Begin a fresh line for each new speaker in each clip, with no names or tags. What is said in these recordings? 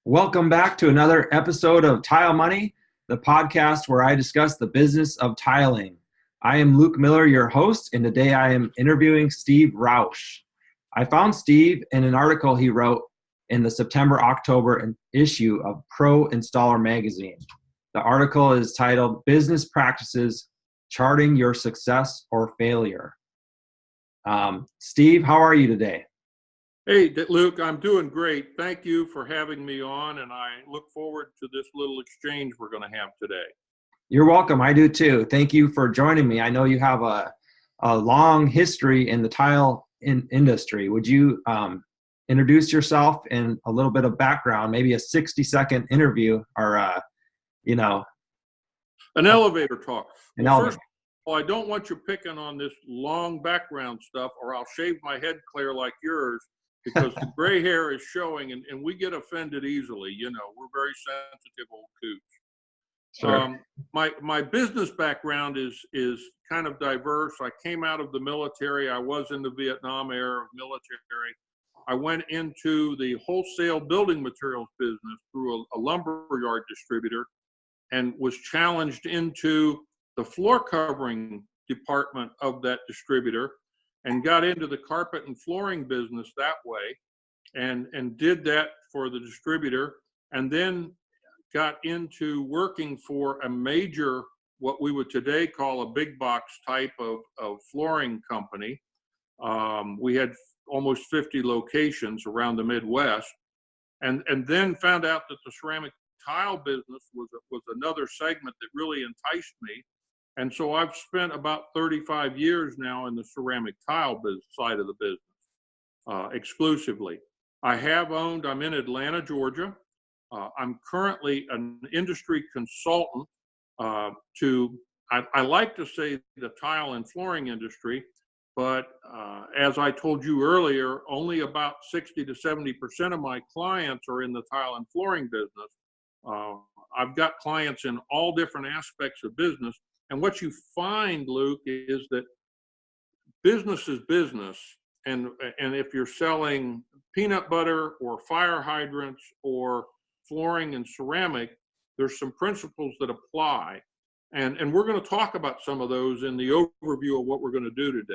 Welcome back to another episode of Tile Money, the podcast where I discuss the business of tiling. I am Luke Miller, your host, and today I am interviewing Steve Rausch. I found Steve in an article he wrote in the September-October issue of Pro Installer magazine. The article is titled Business Practices, Charting Your Success or Failure. Steve, how are you today?
Hey, Luke, I'm doing great. Thank you for having me on, and I look forward to this little exchange we're going to have today.
You're welcome. I do too. Thank you for joining me. I know you have a long history in the tile industry. Would you introduce yourself and a little bit of background, maybe a 60-second interview or,
An elevator talk.
First
of all, I don't want you picking on this long background stuff, or I'll shave my head clear like yours, because the gray hair is showing, and we get offended easily. You know, we're very sensitive old coots.
Sure.
My business background is kind of diverse. I came out of the military. I was in the Vietnam era of military. I went into the wholesale building materials business through a lumberyard distributor, and was challenged into the floor covering department of that distributor, and got into the carpet and flooring business that way, and did that for the distributor, and then got into working for a major, what we would today call a big box type of flooring company. We had almost 50 locations around the Midwest, and then found out that the ceramic tile business was another segment that really enticed me. And so I've spent about 35 years now in the ceramic tile side of the business, exclusively. I'm in Atlanta, Georgia. I'm currently an industry consultant I like to say the tile and flooring industry, but as I told you earlier, only about 60 to 70% of my clients are in the tile and flooring business. I've got clients in all different aspects of business. And what you find, Luke, is that business is business. And if you're selling peanut butter or fire hydrants or flooring and ceramic, there's some principles that apply. And we're going to talk about some of those in the overview of what we're going to do today.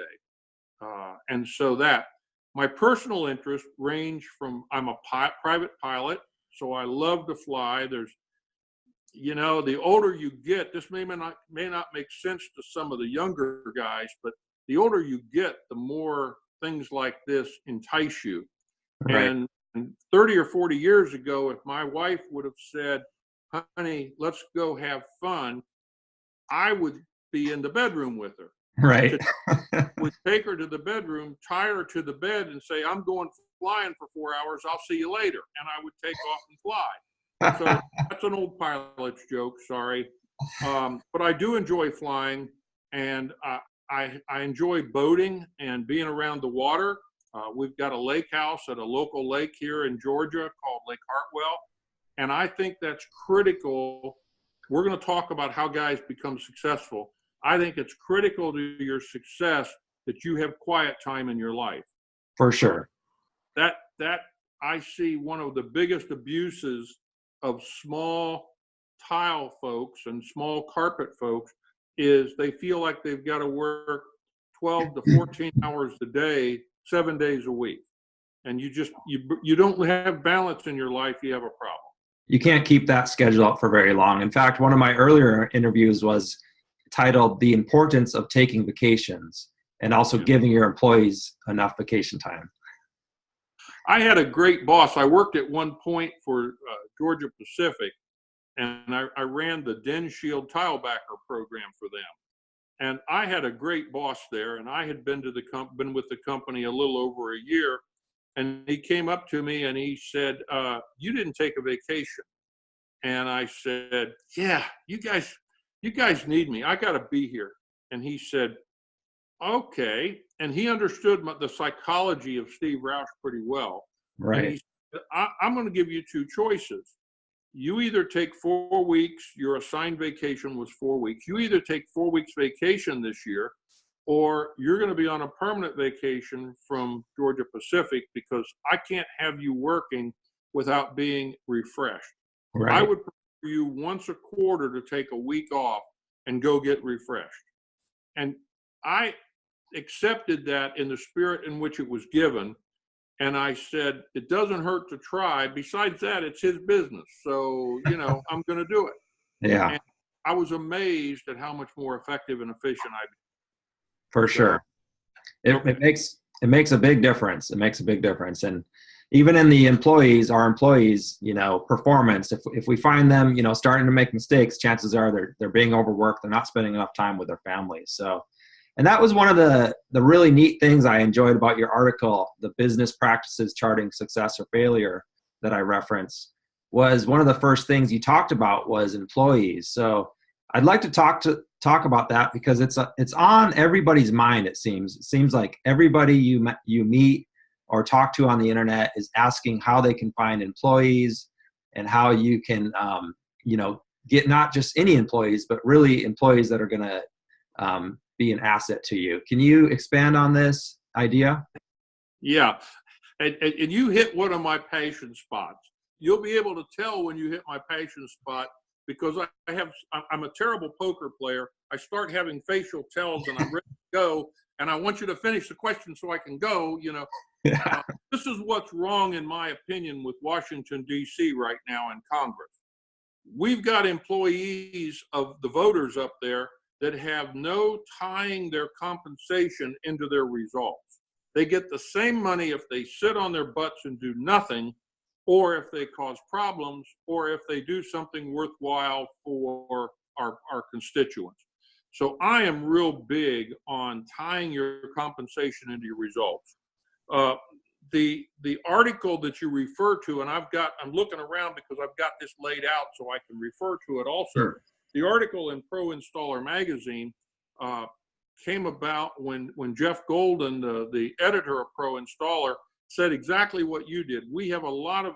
And so that my personal interests range from, I'm a private pilot, so I love to fly. The older you get, this may not make sense to some of the younger guys, but the older you get, the more things like this entice you.
Right.
And 30 or 40 years ago, if my wife would have said, honey, let's go have fun, I would be in the bedroom with her.
Right.
Would take her to the bedroom, tie her to the bed, and say, I'm going flying for 4 hours. I'll see you later. And I would take off and fly. So that's an old pilot's joke, sorry. But I do enjoy flying, and I enjoy boating and being around the water. We've got a lake house at a local lake here in Georgia called Lake Hartwell. And I think that's critical. We're going to talk about how guys become successful. I think it's critical to your success that you have quiet time in your life.
For sure.
That I see one of the biggest abuses of small tile folks and small carpet folks is they feel like they've got to work 12 to 14 hours a day, 7 days a week. And you don't have balance in your life, you have a problem.
You can't keep that schedule up for very long. In fact, one of my earlier interviews was titled The Importance of Taking Vacations and also giving your employees enough vacation time.
I had a great boss. I worked at one point for Georgia Pacific, and I ran the Den Shield Tile Backer program for them. And I had a great boss there, and I had been with the company a little over a year, and he came up to me and he said, you didn't take a vacation. And I said, yeah, you guys need me. I got to be here. And he said, okay. And he understood the psychology of Steve Rausch pretty well.
Right.
And he said, I'm going to give you two choices. You either take 4 weeks, your assigned vacation was 4 weeks. You either take 4 weeks vacation this year, or you're going to be on a permanent vacation from Georgia Pacific, because I can't have you working without being refreshed. I
Right.
would prefer you once a quarter to take a week off and go get refreshed. And I accepted that in the spirit in which it was given. And I said, it doesn't hurt to try. Besides that, it's his business. So, I'm going to do it.
Yeah,
And I was amazed at how much more effective and efficient I
for
became. So,
sure. It,
okay.
it makes a big difference. It makes a big difference. And even in the employees, our employees, performance, if we find them, starting to make mistakes, chances are they're being overworked. They're not spending enough time with their families. So, and that was one of the really neat things I enjoyed about your article, the business practices charting success or failure that I referenced, was one of the first things you talked about was employees. So I'd like to talk about that because it's on everybody's mind. It seems like everybody you meet or talk to on the internet is asking how they can find employees and how you can get not just any employees but really employees that are going to be an asset to you. Can you expand on this idea?
Yeah. And you hit one of my passion spots. You'll be able to tell when you hit my passion spot because I'm a terrible poker player. I start having facial tells and I'm ready to go. And I want you to finish the question so I can go,
Yeah.
This is what's wrong, in my opinion, with Washington, D.C. right now in Congress. We've got employees of the voters up there that have no tying their compensation into their results. They get the same money if they sit on their butts and do nothing, or if they cause problems, or if they do something worthwhile for our constituents. So I am real big on tying your compensation into your results. The article that you refer to, and I'm looking around because I've got this laid out so I can refer to it also.
Sure.
The article in Pro Installer magazine came about when Jeff Golden, the editor of Pro Installer, said exactly what you did. We have a lot of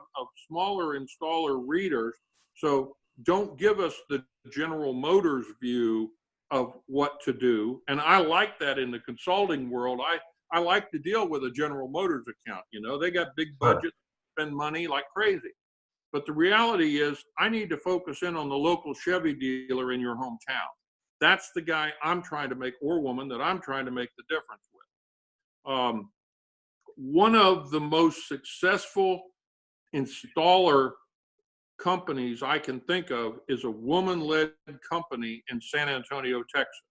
smaller installer readers, so don't give us the General Motors view of what to do. And I like that in the consulting world. I like to deal with a General Motors account. They got big budgets, spend money like crazy. But the reality is I need to focus in on the local Chevy dealer in your hometown. That's the guy I'm trying to make, or woman that I'm trying to make the difference with. One of the most successful installer companies I can think of is a woman-led company in San Antonio, Texas.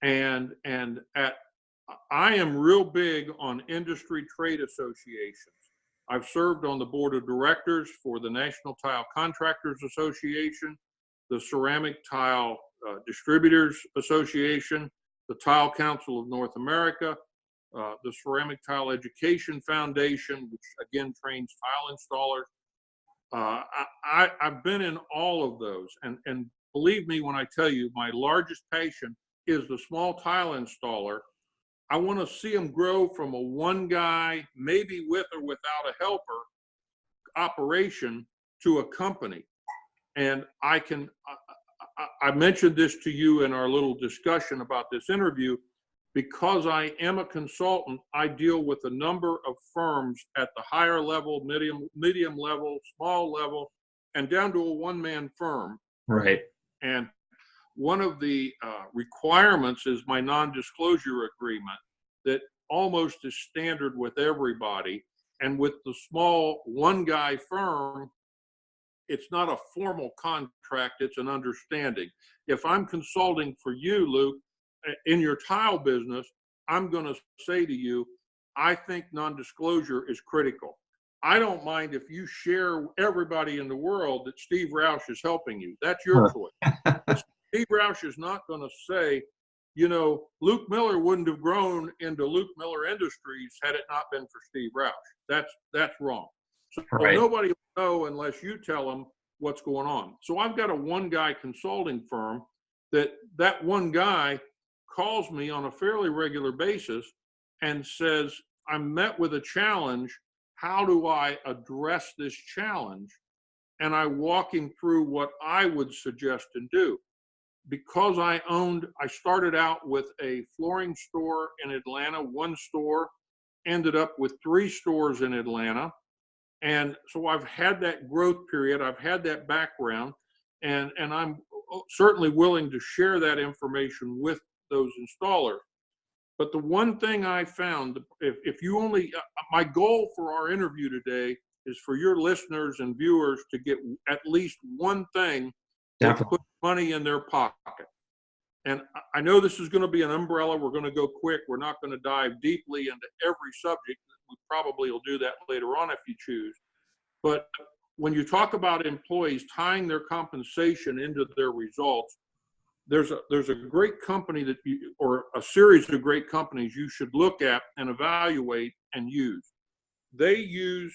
And I am real big on industry trade associations. I've served on the board of directors for the National Tile Contractors Association, the Ceramic Tile Distributors Association, the Tile Council of North America, the Ceramic Tile Education Foundation, which again trains tile installers. I've been in all of those. And believe me when I tell you, my largest passion is the small tile installer. I want to see them grow from a one guy, maybe with or without a helper, operation to a company. And I mentioned this to you in our little discussion about this interview. Because I am a consultant, I deal with a number of firms at the higher level, medium level, small level, and down to a one-man firm.
Right.
And one of the requirements is my non-disclosure agreement that almost is standard with everybody. And with the small one-guy firm, it's not a formal contract, it's an understanding. If I'm consulting for you, Luke, in your tile business, I'm going to say to you, I think non-disclosure is critical. I don't mind if you share everybody in the world that Steve Rausch is helping you. That's your choice. But Steve Rausch is not going to say, Luke Miller wouldn't have grown into Luke Miller Industries had it not been for Steve Rausch. That's wrong. So
Right.
nobody will know unless you tell them what's going on. So I've got a one-guy consulting firm that one guy calls me on a fairly regular basis and says, I'm met with a challenge. How do I address this challenge? And I walk him through what I would suggest and do. Because I started out with a flooring store in Atlanta, one store, ended up with 3 stores in Atlanta. And so I've had that growth period, I've had that background, and I'm certainly willing to share that information with those installers. But the one thing I found, if you only, my goal for our interview today is for your listeners and viewers to get at least one thing that
Definitely.
puts money in their pocket. And I know this is going to be an umbrella. We're going to go quick. We're not going to dive deeply into every subject. We probably will do that later on if you choose. But when you talk about employees tying their compensation into their results, there's a great company that or a series of great companies you should look at and evaluate and use. They use,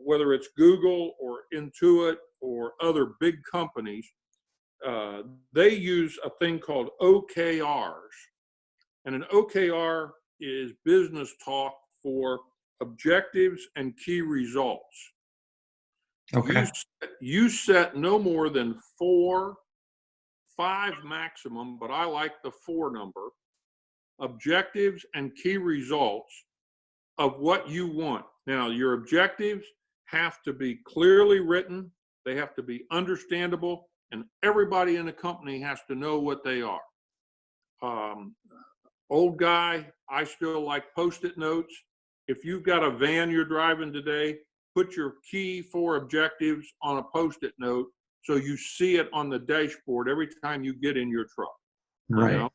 whether it's Google or Intuit or other big companies, they use a thing called OKRs. And an OKR is business talk for objectives and key results.
Okay.
You set no more than 4, 5 maximum, but I like the 4 number, objectives and key results of what you want. Now, your objectives have to be clearly written, they have to be understandable, and everybody in the company has to know what they are. Old guy, I still like Post-it notes. If you've got a van you're driving today, put your key 4 objectives on a Post-it note so you see it on the dashboard every time you get in your truck.
Right.
You know?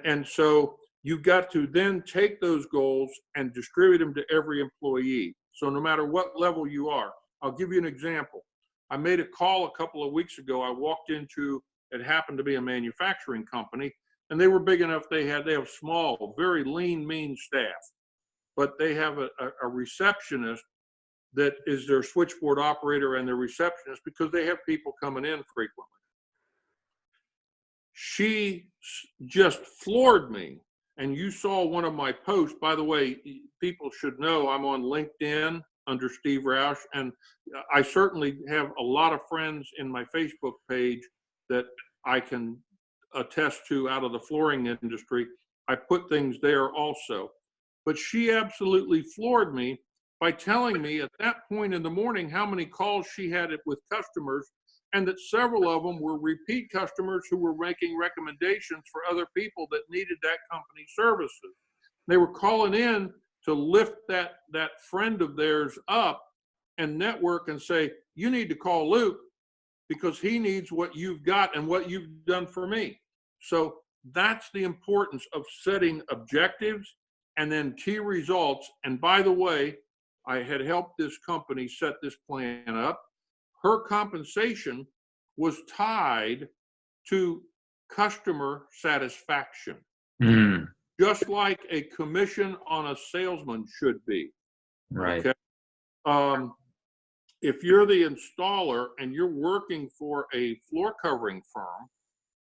And so you've got to then take those goals and distribute them to every employee. So no matter what level you are, I'll give you an example. I made a call a couple of weeks ago. I walked into, it happened to be a manufacturing company, and they were big enough. They have small, very lean, mean staff, but they have a receptionist that is their switchboard operator and their receptionist because they have people coming in frequently. She just floored me. And you saw one of my posts. By the way, people should know I'm on LinkedIn under Steve Rausch, and I certainly have a lot of friends in my Facebook page that I can attest to out of the flooring industry. I put things there also. But she absolutely floored me by telling me at that point in the morning how many calls she had with customers, and that several of them were repeat customers who were making recommendations for other people that needed that company's services. They were calling in to lift that friend of theirs up and network and say, you need to call Luke because he needs what you've got and what you've done for me. So that's the importance of setting objectives and then key results. And by the way, I had helped this company set this plan up. Her compensation was tied to customer satisfaction, just like a commission on a salesman should be.
Right.
Okay? If you're the installer and you're working for a floor covering firm,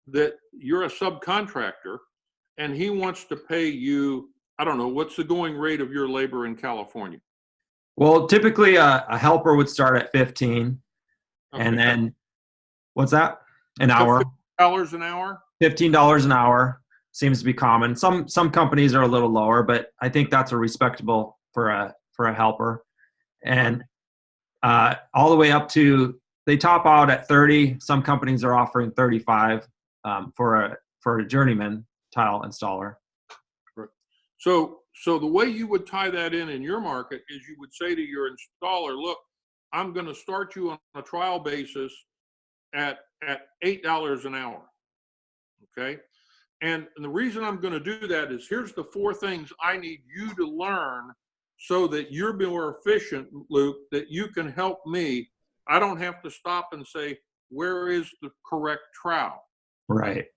that you're a subcontractor, and he wants to pay you, I don't know, what's the going rate of your labor in California?
Well, typically a helper would start at 15.
Okay.
And then, what's that? An hour?
$15 an hour?
$15 an hour seems to be common. Some companies are a little lower, but I think that's a respectable for a helper. And all the way up to, they top out at 30. Some companies are offering 35 for a journeyman tile installer.
Right. So the way you would tie that in your market is you would say to your installer, look, I'm going to start you on a trial basis at $8 an hour. Okay. And the reason I'm going to do that is here's the 4 things I need you to learn so that you're more efficient, Luke, that you can help me. I don't have to stop and say, where is the correct trowel?
Right.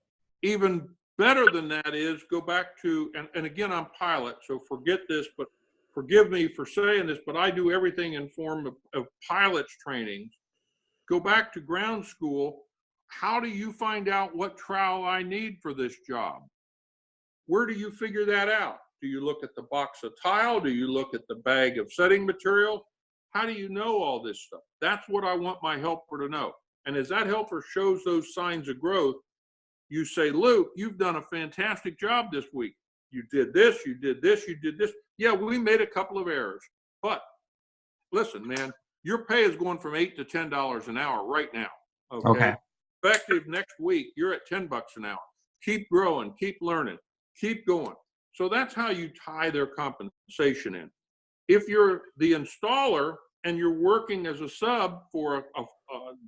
Even better than that is go back to, and again, I'm pilot, so forget this, but forgive me for saying this, but I do everything in form of pilot's trainings. Go back to ground school. How do you find out what trowel I need for this job? Where do you figure that out? Do you look at the box of tile? Do you look at the bag of setting material? How do you know all this stuff? That's what I want my helper to know. And as that helper shows those signs of growth, you say, Luke, you've done a fantastic job this week. You did this, you did this, you did this. Yeah, we made a couple of errors, but listen, man, your pay is going from $8 to $10 an hour right now.
Okay.
Effective next week, you're at $10 an hour. Keep growing, keep learning, keep going. So that's how you tie their compensation in. If you're the installer and you're working as a sub for a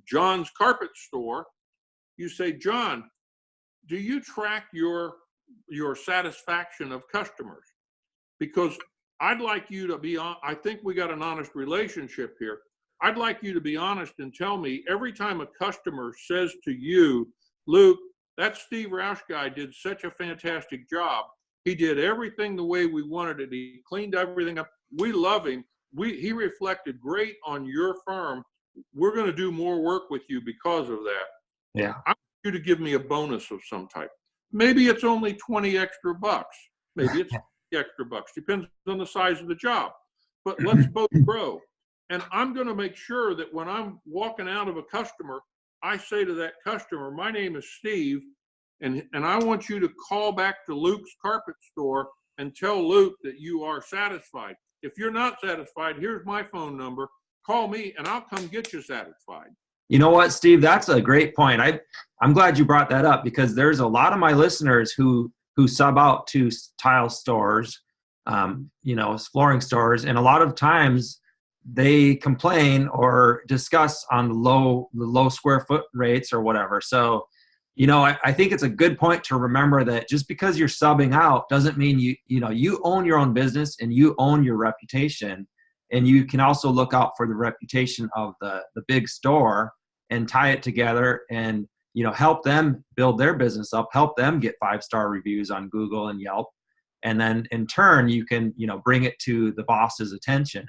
John's carpet store, you say, John, do you track your satisfaction of customers? Because I'd like you to be on, I think we got an honest relationship here. I'd like you to be honest and tell me every time a customer says to you, Luke, that Steve Rausch guy did such a fantastic job. He did everything the way we wanted it. He cleaned everything up. We love him. He reflected great on your firm. We're going to do more work with you because of that.
Yeah.
I want you to give me a bonus of some type. Maybe it's only 20 extra bucks. Maybe it's 50 extra bucks. Depends on the size of the job. But let's both grow. And I'm going to make sure that when I'm walking out of a customer, I say to that customer, my name is Steve, and I want you to call back to Luke's carpet store and tell Luke that you are satisfied. If you're not satisfied, here's my phone number. Call me and I'll come get you satisfied.
You know what, Steve? That's a great point. I'm glad you brought that up, because there's a lot of my listeners who sub out to tile stores, flooring stores, and a lot of times they complain or discuss on the low square foot rates or whatever. So, I think it's a good point to remember that just because you're subbing out doesn't mean you own your own business and you own your reputation. And you can also look out for the reputation of the big store and tie it together and, help them build their business up, help them get 5-star reviews on Google and Yelp. And then in turn, you can, bring it to the boss's attention.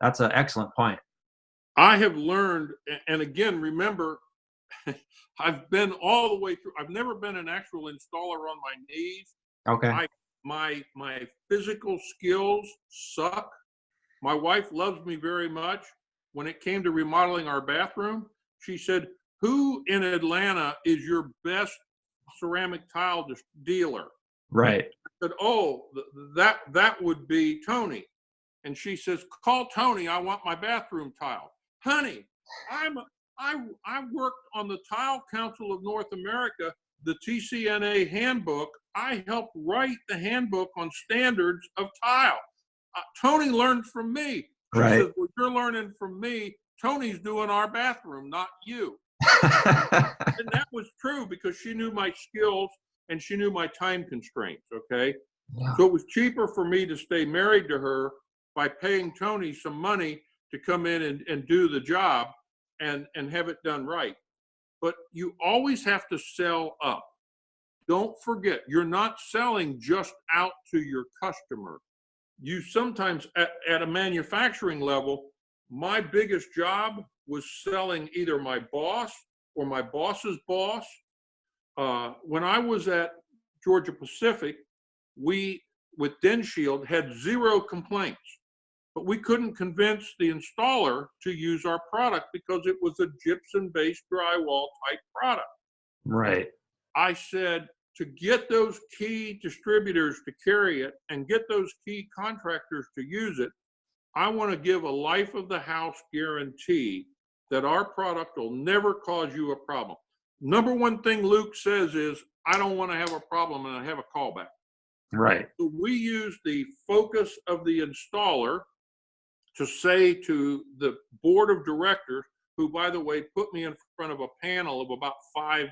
That's an excellent point.
I have learned, and again, remember, I've been all the way through. I've never been an actual installer on my knees.
Okay.
My physical skills suck. My wife loves me very much. When it came to remodeling our bathroom, she said, who in Atlanta is your best ceramic tile dealer?
Right.
I said, oh, that would be Tony. And she says, call Tony. I want my bathroom tile. Honey, I worked on the Tile Council of North America, the TCNA handbook. I helped write the handbook on standards of tile. Tony learned from me. She says, well, you're learning from me. Tony's doing our bathroom, not you. And that was true because she knew my skills and she knew my time constraints, okay? Yeah. So it was cheaper for me to stay married to her by paying Tony some money to come in and do the job and have it done right. But you always have to sell up. Don't forget, you're not selling just out to your customer. You sometimes, at a manufacturing level, my biggest job was selling either my boss or my boss's boss. When I was at Georgia Pacific, we, with DenShield, had 0 complaints. But we couldn't convince the installer to use our product because it was a gypsum-based drywall type product.
Right.
I said, to get those key distributors to carry it and get those key contractors to use it, I want to give a life of the house guarantee that our product will never cause you a problem. Number one thing Luke says is, I don't want to have a problem and I have a callback.
Right.
So we use the focus of the installer to say to the board of directors, who, by the way, put me in front of a panel of about 5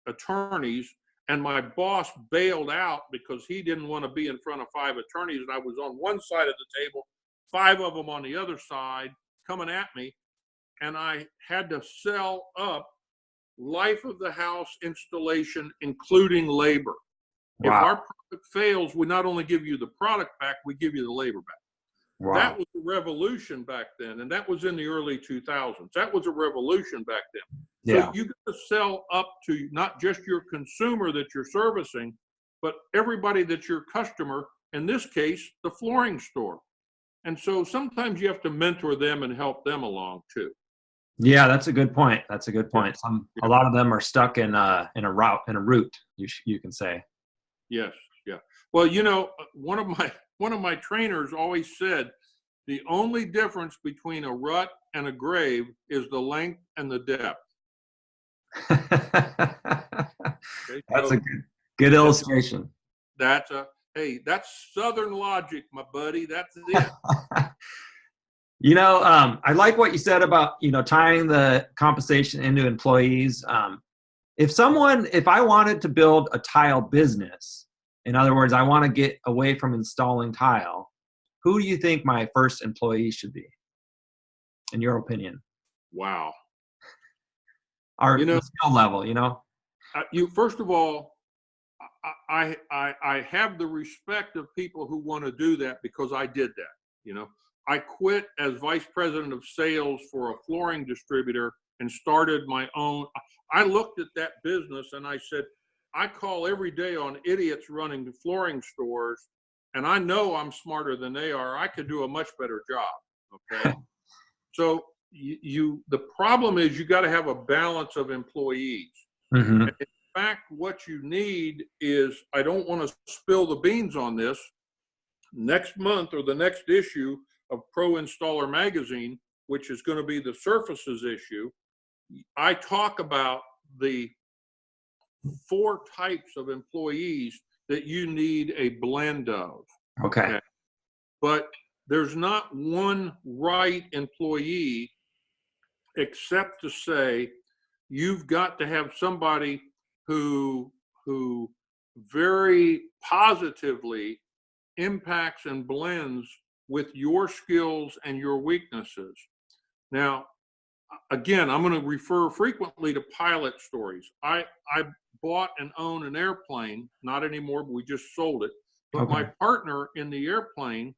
attorneys, and my boss bailed out because he didn't want to be in front of 5 attorneys, and I was on one side of the table, 5 of them on the other side coming at me, and I had to sell up life of the house installation, including labor. Wow. If our product fails, we not only give you the product back, we give you the labor back. Wow. That was a revolution back then, and that was in the early 2000s. That was a revolution back then. Yeah. So you got to sell up to not just your consumer that you're servicing, but everybody that's your customer, in this case, the flooring store. And so sometimes you have to mentor them and help them along too.
Yeah, that's a good point. That's a good point. A lot of them are stuck in a route, you can say.
Yes, yeah. Well, one of my trainers always said, The only difference between a rut and a grave is the length and the depth. Okay,
That's
so
a good illustration.
that's Southern logic, my buddy. That's it.
I like what you said about, tying the compensation into employees. If I wanted to build a tile business, in other words, I want to get away from installing tile, who do you think my first employee should be, in your opinion?
Wow.
The skill level,
First of all, I have the respect of people who want to do that because I did that. I quit as vice president of sales for a flooring distributor and started my own. I looked at that business and I said, I call every day on idiots running the flooring stores, and I know I'm smarter than they are. I could do a much better job. Okay. So the problem is you got to have a balance of employees.
Mm-hmm.
In fact, what you need is, I don't want to spill the beans on this, next month or the next issue of Pro Installer Magazine, which is going to be the surfaces issue, I talk about the 4 types of employees that you need a blend of.
Okay.
But there's not one right employee, except to say you've got to have somebody who very positively impacts and blends with your skills and your weaknesses. Now, again, I'm going to refer frequently to pilot stories. I bought and own an airplane, not anymore, but we just sold it. But
Okay.
my partner in the airplane,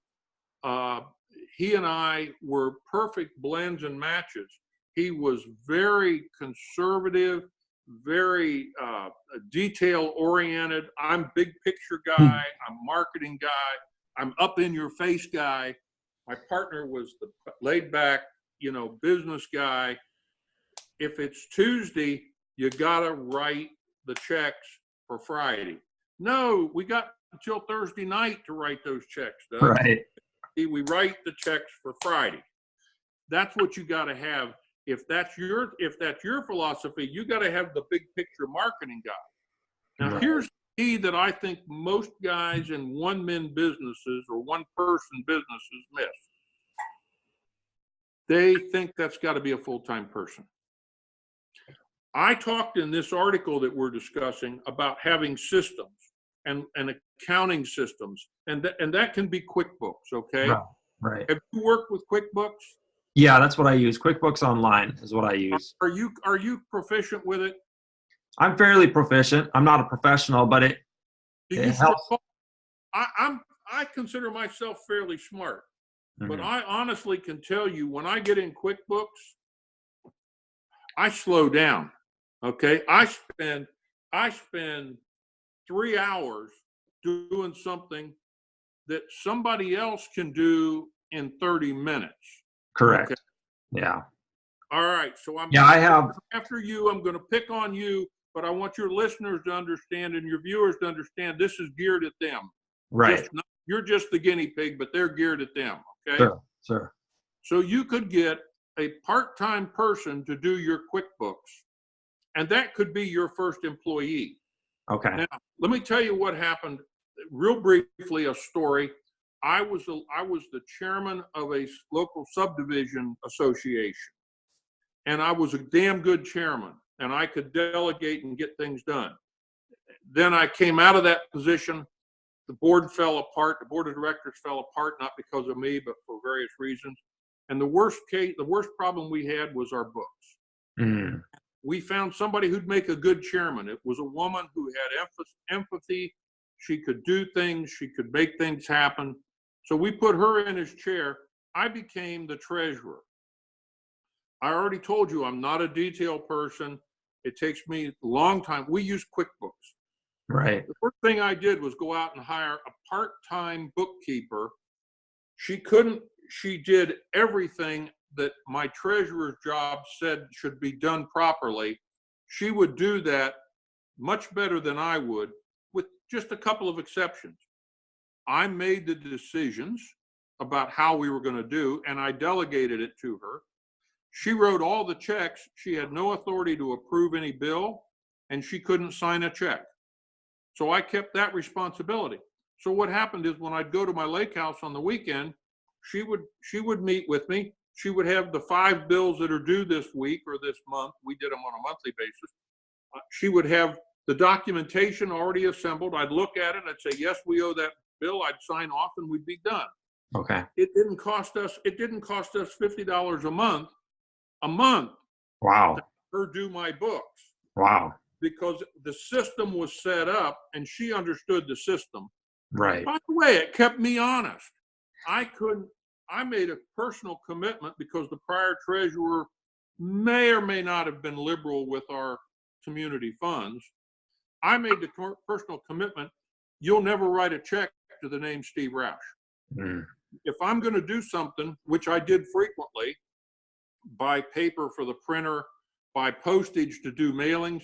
he and I were perfect blends and matches. He was very conservative, very detail oriented. I'm big picture guy. I'm marketing guy. I'm up in your face guy. My partner was the laid back, business guy. If it's Tuesday, you gotta write the checks for Friday. No, we got until Thursday night to write those checks, Doug.
Right.
We write the checks for Friday. That's what you got to have. If that's your philosophy, you got to have the big picture marketing guy. Now,
Right.
here's the key that I think most guys in one-man businesses or one-person businesses miss. They think that's got to be a full-time person. I talked in this article that we're discussing about having systems and accounting systems, and that can be QuickBooks, okay?
Right.
Have you worked with QuickBooks?
Yeah, that's what I use. QuickBooks Online is what I use.
Are you proficient with it?
I'm fairly proficient. I'm not a professional, but it helps.
I consider myself fairly smart, but I honestly can tell you when I get in QuickBooks, I slow down. Okay, I spend 3 hours doing something that somebody else can do in 30 minutes.
Correct.
Okay?
Yeah.
All right. So
I have.
After you, I'm going to pick on you, but I want your listeners to understand and your viewers to understand this is geared at them.
Right.
You're just the guinea pig, but they're geared at them. Okay.
Sure.
So you could get a part-time person to do your QuickBooks, and that could be your first employee.
Okay.
Now, let me tell you what happened. Real briefly, a story. I was the chairman of a local subdivision association, and I was a damn good chairman, and I could delegate and get things done. Then I came out of that position. The board fell apart. The board of directors fell apart, not because of me, but for various reasons. And the worst problem we had was our books.
Mm.
We found somebody who'd make a good chairman. It was a woman who had empathy. She could do things. She could make things happen. So we put her in his chair. I became the treasurer. I already told you I'm not a detail person. It takes me a long time. We use QuickBooks.
Right.
The first thing I did was go out and hire a part-time bookkeeper. She did everything that my treasurer's job said should be done properly. She would do that much better than I would, with just a couple of exceptions. I made the decisions about how we were going to do, and I delegated it to her. She wrote all the checks. She had no authority to approve any bill, and she couldn't sign a check. So I kept that responsibility. So what happened is when I'd go to my lake house on the weekend, she would meet with me. She would have the 5 bills that are due this week or this month. We did them on a monthly basis. She would have the documentation already assembled. I'd look at it. I'd say, yes, we owe that bill. I'd sign off and we'd be done.
Okay.
It didn't cost us $50 a month.
Wow.
To her do my books.
Wow.
Because the system was set up and she understood the system.
Right.
By the way, it kept me honest. I made a personal commitment because the prior treasurer may or may not have been liberal with our community funds. I made the personal commitment, you'll never write a check to the name Steve Rausch.
Mm.
If I'm going to do something, which I did frequently, buy paper for the printer, buy postage to do mailings,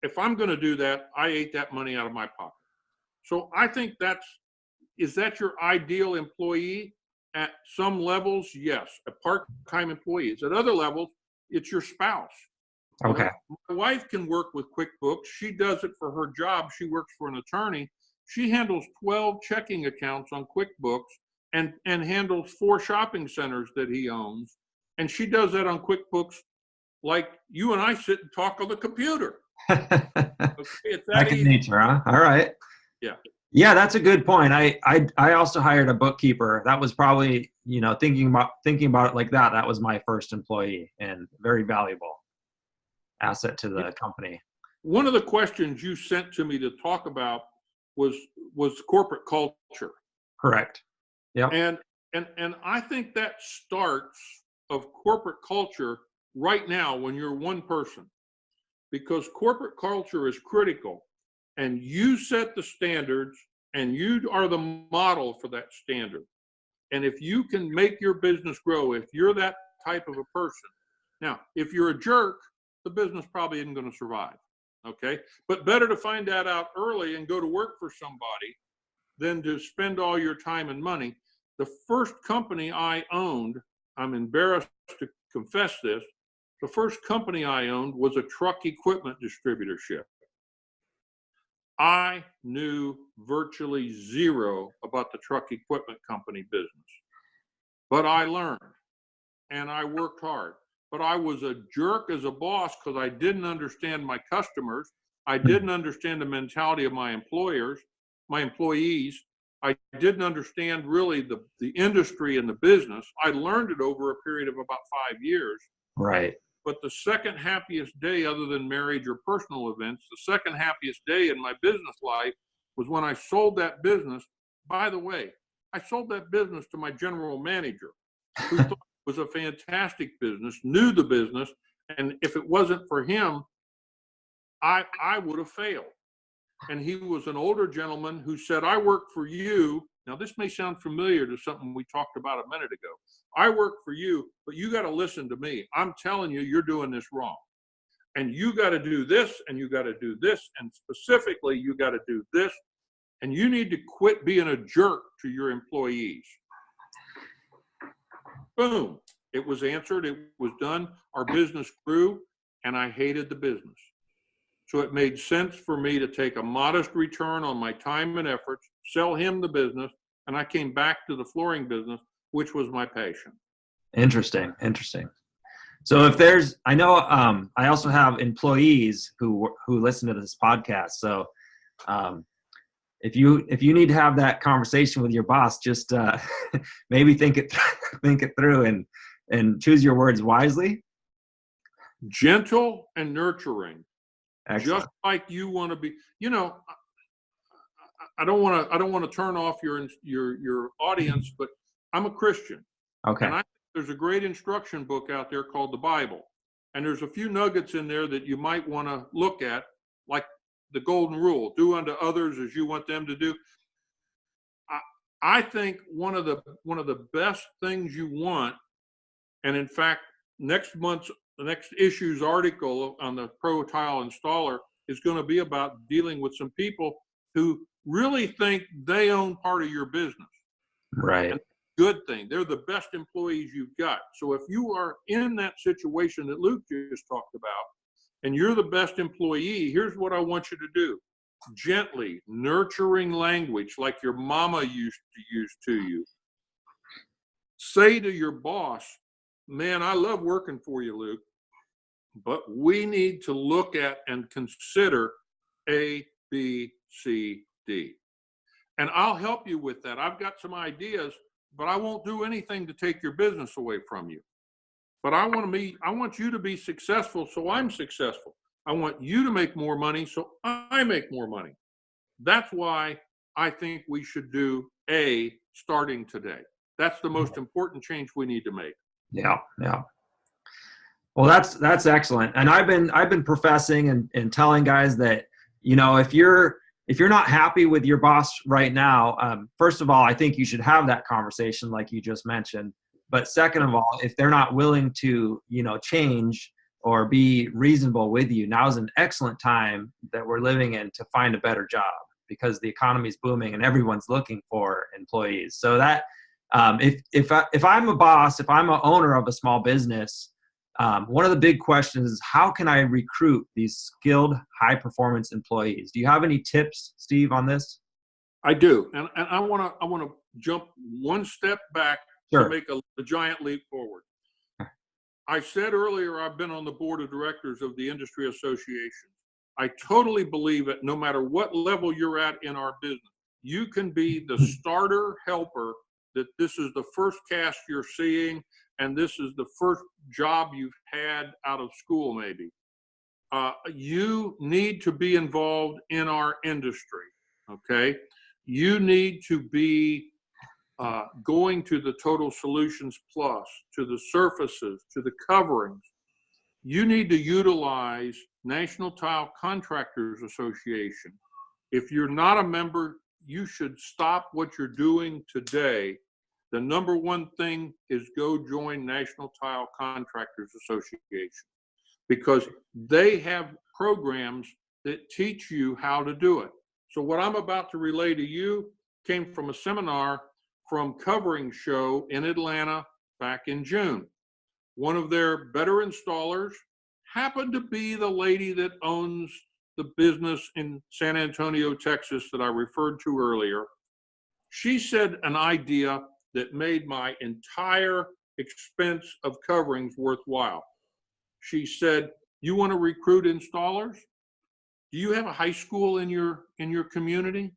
if I'm going to do that, I ate that money out of my pocket. So I think is that your ideal employee? At some levels, yes, a part-time employee. At other levels, it's your spouse.
Okay.
You know, my wife can work with QuickBooks. She does it for her job. She works for an attorney. She handles 12 checking accounts on QuickBooks and handles 4 shopping centers that he owns. And she does that on QuickBooks like you and I sit and talk on the computer. Okay, it's that
Second nature, huh? All right.
Yeah.
Yeah, that's a good point. I also hired a bookkeeper. That was probably, thinking about it like that. That was my first employee and very valuable asset to the company.
One of the questions you sent to me to talk about was corporate culture.
Correct. Yeah.
And I think that starts of corporate culture right now when you're one person, because corporate culture is critical. And you set the standards and you are the model for that standard. And if you can make your business grow, if you're that type of a person. Now, if you're a jerk, the business probably isn't going to survive. Okay. But better to find that out early and go to work for somebody than to spend all your time and money. The first company I owned, I'm embarrassed to confess this, the first company I owned was a truck equipment distributorship. I knew virtually zero about the truck equipment company business, but I learned and I worked hard. But I was a jerk as a boss because I didn't understand my customers. I didn't understand the mentality of my employees. I didn't understand really the industry and the business. I learned it over a period of about 5 years.
Right.
But the second happiest day, other than marriage or personal events, the second happiest day in my business life was when I sold that business. By the way, I sold that business to my general manager, who thought it was a fantastic business, knew the business, and if it wasn't for him, I would have failed. And he was an older gentleman who said, I work for you. Now, this may sound familiar to something we talked about a minute ago. I work for you, but you got to listen to me. I'm telling you, you're doing this wrong. And you got to do this, and you got to do this, and specifically, you got to do this. And you need to quit being a jerk to your employees. Boom. It was answered. It was done. Our business grew, and I hated the business. So it made sense for me to take a modest return on my time and efforts, sell him the business, and I came back to the flooring business, which was my passion. Interesting.
So I know I also have employees who listen to this podcast. So if you need to have that conversation with your boss, just maybe think it through and choose your words wisely.
Gentle and nurturing.
Excellent.
Just like you want to be, I don't want to turn off your audience, but I'm a Christian.
Okay.
And I think there's a great instruction book out there called the Bible. And there's a few nuggets in there that you might want to look at, like the golden rule, do unto others as you want them to do. I think one of the best things you want, and in fact, the next issue's article on the Pro Tile Installer is going to be about dealing with some people who really think they own part of your business.
Right.
And good thing. They're the best employees you've got. So if you are in that situation that Luke just talked about, and you're the best employee, here's what I want you to do. Gently, nurturing language like your mama used to use to you. Say to your boss, man, I love working for you, Luke, but we need to look at and consider A, B, C, D. And I'll help you with that. I've got some ideas, but I won't do anything to take your business away from you. But I want you to be successful, so I'm successful. I want you to make more money, so I make more money. That's why I think we should do A starting today. That's the most important change we need to make.
Yeah, yeah. Well, that's excellent. And I've been professing and telling guys that, you know, if you're not happy with your boss right now, first of all, I think you should have that conversation like you just mentioned. But second of all, if they're not willing to, you know, change or be reasonable with you, now's an excellent time that we're living in to find a better job, because the economy is booming and everyone's looking for employees. So that if I'm a boss, if I'm an owner of a small business, one of the big questions is, how can I recruit these skilled, high-performance employees? Do you have any tips, Steve, on this?
I do, and I want to jump one step back. Sure. To make a giant leap forward. I said earlier, I've been on the board of directors of the industry association. I totally believe that no matter what level you're at in our business, you can be the starter helper, that this is the first cast you're seeing, and this is the first job you've had out of school maybe. You need to be involved in our industry, okay? You need to be going to the Total Solutions Plus, to the surfaces, to the coverings. You need to utilize National Tile Contractors Association. If you're not a member, you should stop what you're doing today. The number one thing is go join National Tile Contractors Association, because they have programs that teach you how to do it. So what I'm about to relay to you came from a seminar from Covering Show in Atlanta back in June. One of their better installers happened to be the lady that owns the business in San Antonio, Texas that I referred to earlier. She said an idea that made my entire expense of coverings worthwhile. She said, you want to recruit installers? Do you have a high school in your community?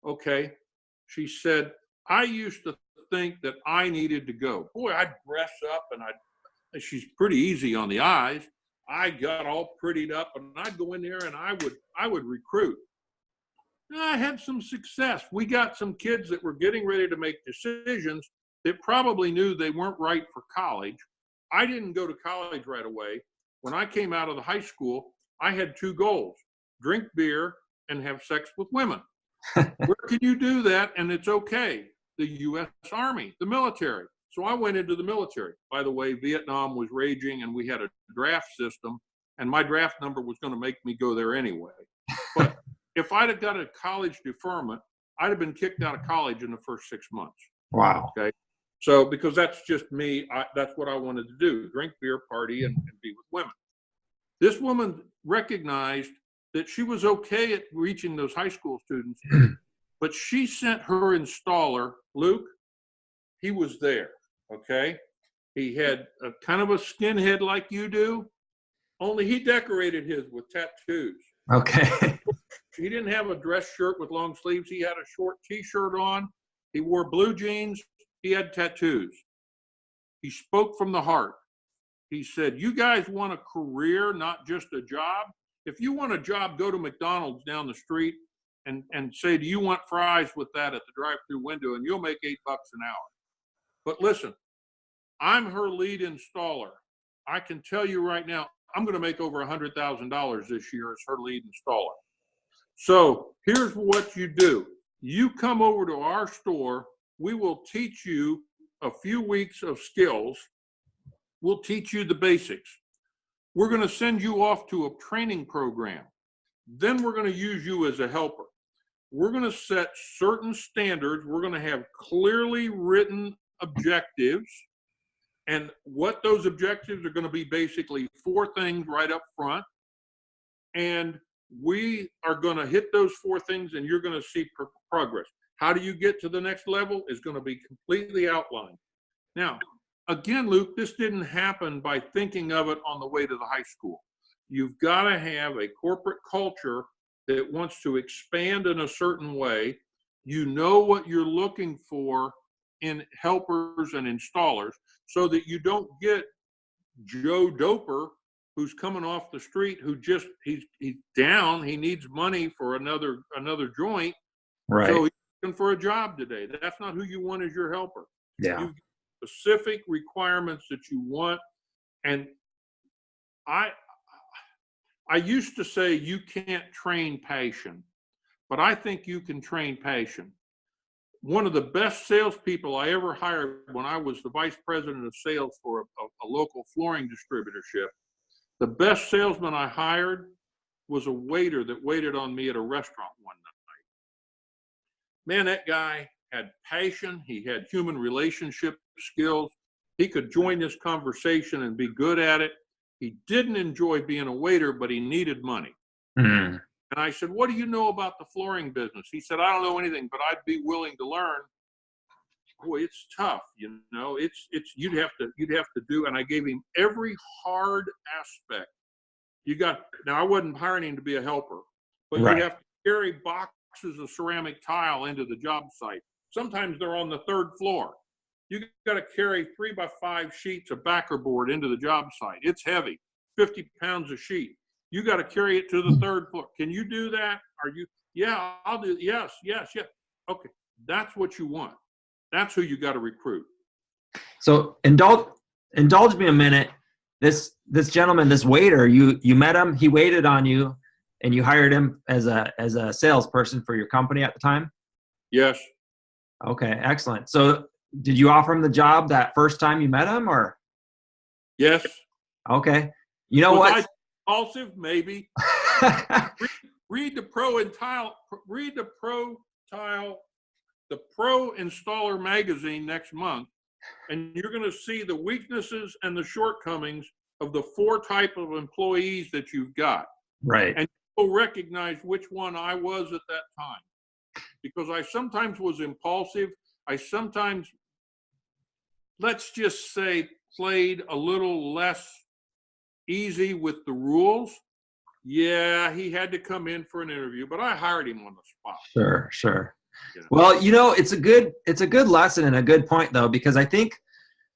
Okay. She said, I used to think that I needed to go. Boy, I'd dress up and she's pretty easy on the eyes. I got all prettied up and I'd go in there and I would recruit. And I had some success. We got some kids that were getting ready to make decisions that probably knew they weren't right for college. I didn't go to college right away. When I came out of the high school, I had two goals: drink beer and have sex with women. Where can you do that and it's okay? The U.S. Army, the military. So I went into the military. By the way, Vietnam was raging and we had a draft system, and my draft number was going to make me go there anyway. But if I'd have got a college deferment, I'd have been kicked out of college in the first 6 months.
Wow.
Okay. So because that's just me, that's what I wanted to do: drink beer, party, and be with women. This woman recognized that she was okay at reaching those high school students, but she sent her installer, Luke. He was there, okay? He had a kind of a skinhead like you do, only he decorated his with tattoos.
Okay.
He didn't have a dress shirt with long sleeves. He had a short t-shirt on. He wore blue jeans. He had tattoos. He spoke from the heart. He said, you guys want a career, not just a job? If you want a job, go to McDonald's down the street and say, do you want fries with that at the drive-through window? And you'll make $8 an hour. But listen, I'm her lead installer. I can tell you right now, I'm going to make over $100,000 this year as her lead installer. So here's what you do. You come over to our store. We will teach you a few weeks of skills. We'll teach you the basics. We're going to send you off to a training program. Then we're going to use you as a helper. we're going to set certain standards. We're going to have clearly written objectives. And what those objectives are going to be, basically 4 things right up front. And we are going to hit those 4 things, and you're going to see progress. How do you get to the next level is going to be completely outlined. Now, again, Luke, this didn't happen by thinking of it on the way to the high school. You've got to have a corporate culture that wants to expand in a certain way. You know what you're looking for in helpers and installers, so that you don't get Joe Doper who's coming off the street, who just he's down, he needs money for another joint.
Right.
So he's looking for a job today. That's not who you want as your helper.
Yeah.
You've got specific requirements that you want. And I used to say you can't train passion, but I think you can train passion. One of the best salespeople I ever hired when I was the vice president of sales for a local flooring distributorship, the best salesman I hired was a waiter that waited on me at a restaurant one night. Man, that guy had passion. He had human relationship skills. He could join this conversation and be good at it. He didn't enjoy being a waiter, but he needed money.
Mm.
And I said, what do you know about the flooring business? He said, I don't know anything, but I'd be willing to learn. Boy, it's tough, you know. It's you'd have to do. And I gave him every hard aspect. Now I wasn't hiring him to be a helper, but
Right.
you have to carry boxes of ceramic tile into the job site. Sometimes they're on the 3rd floor. You got to carry 3x5 sheets of backer board into the job site. It's heavy, 50 pounds a sheet. You got to carry it to the 3rd floor. Can you do that? Yeah, I'll do. Yes. Okay, that's what you want. That's who you got to recruit.
So indulge me a minute. This gentleman, this waiter, you met him. He waited on you, and you hired him as a salesperson for your company at the time.
Yes.
Okay, excellent. So did you offer him the job that first time you met him, or?
Yes.
Okay. You know what?
I impulsive? Maybe. Read the Pro Installer magazine next month, and you're going to see the weaknesses and the shortcomings of the 4 type of employees that you've got.
Right.
And you'll recognize which one I was at that time, because I sometimes was impulsive. I sometimes, let's just say, played a little less easy with the rules. Yeah, he had to come in for an interview, but I hired him on the spot.
Sure.
Yeah.
Well, you know, it's a good lesson and a good point, though, because I think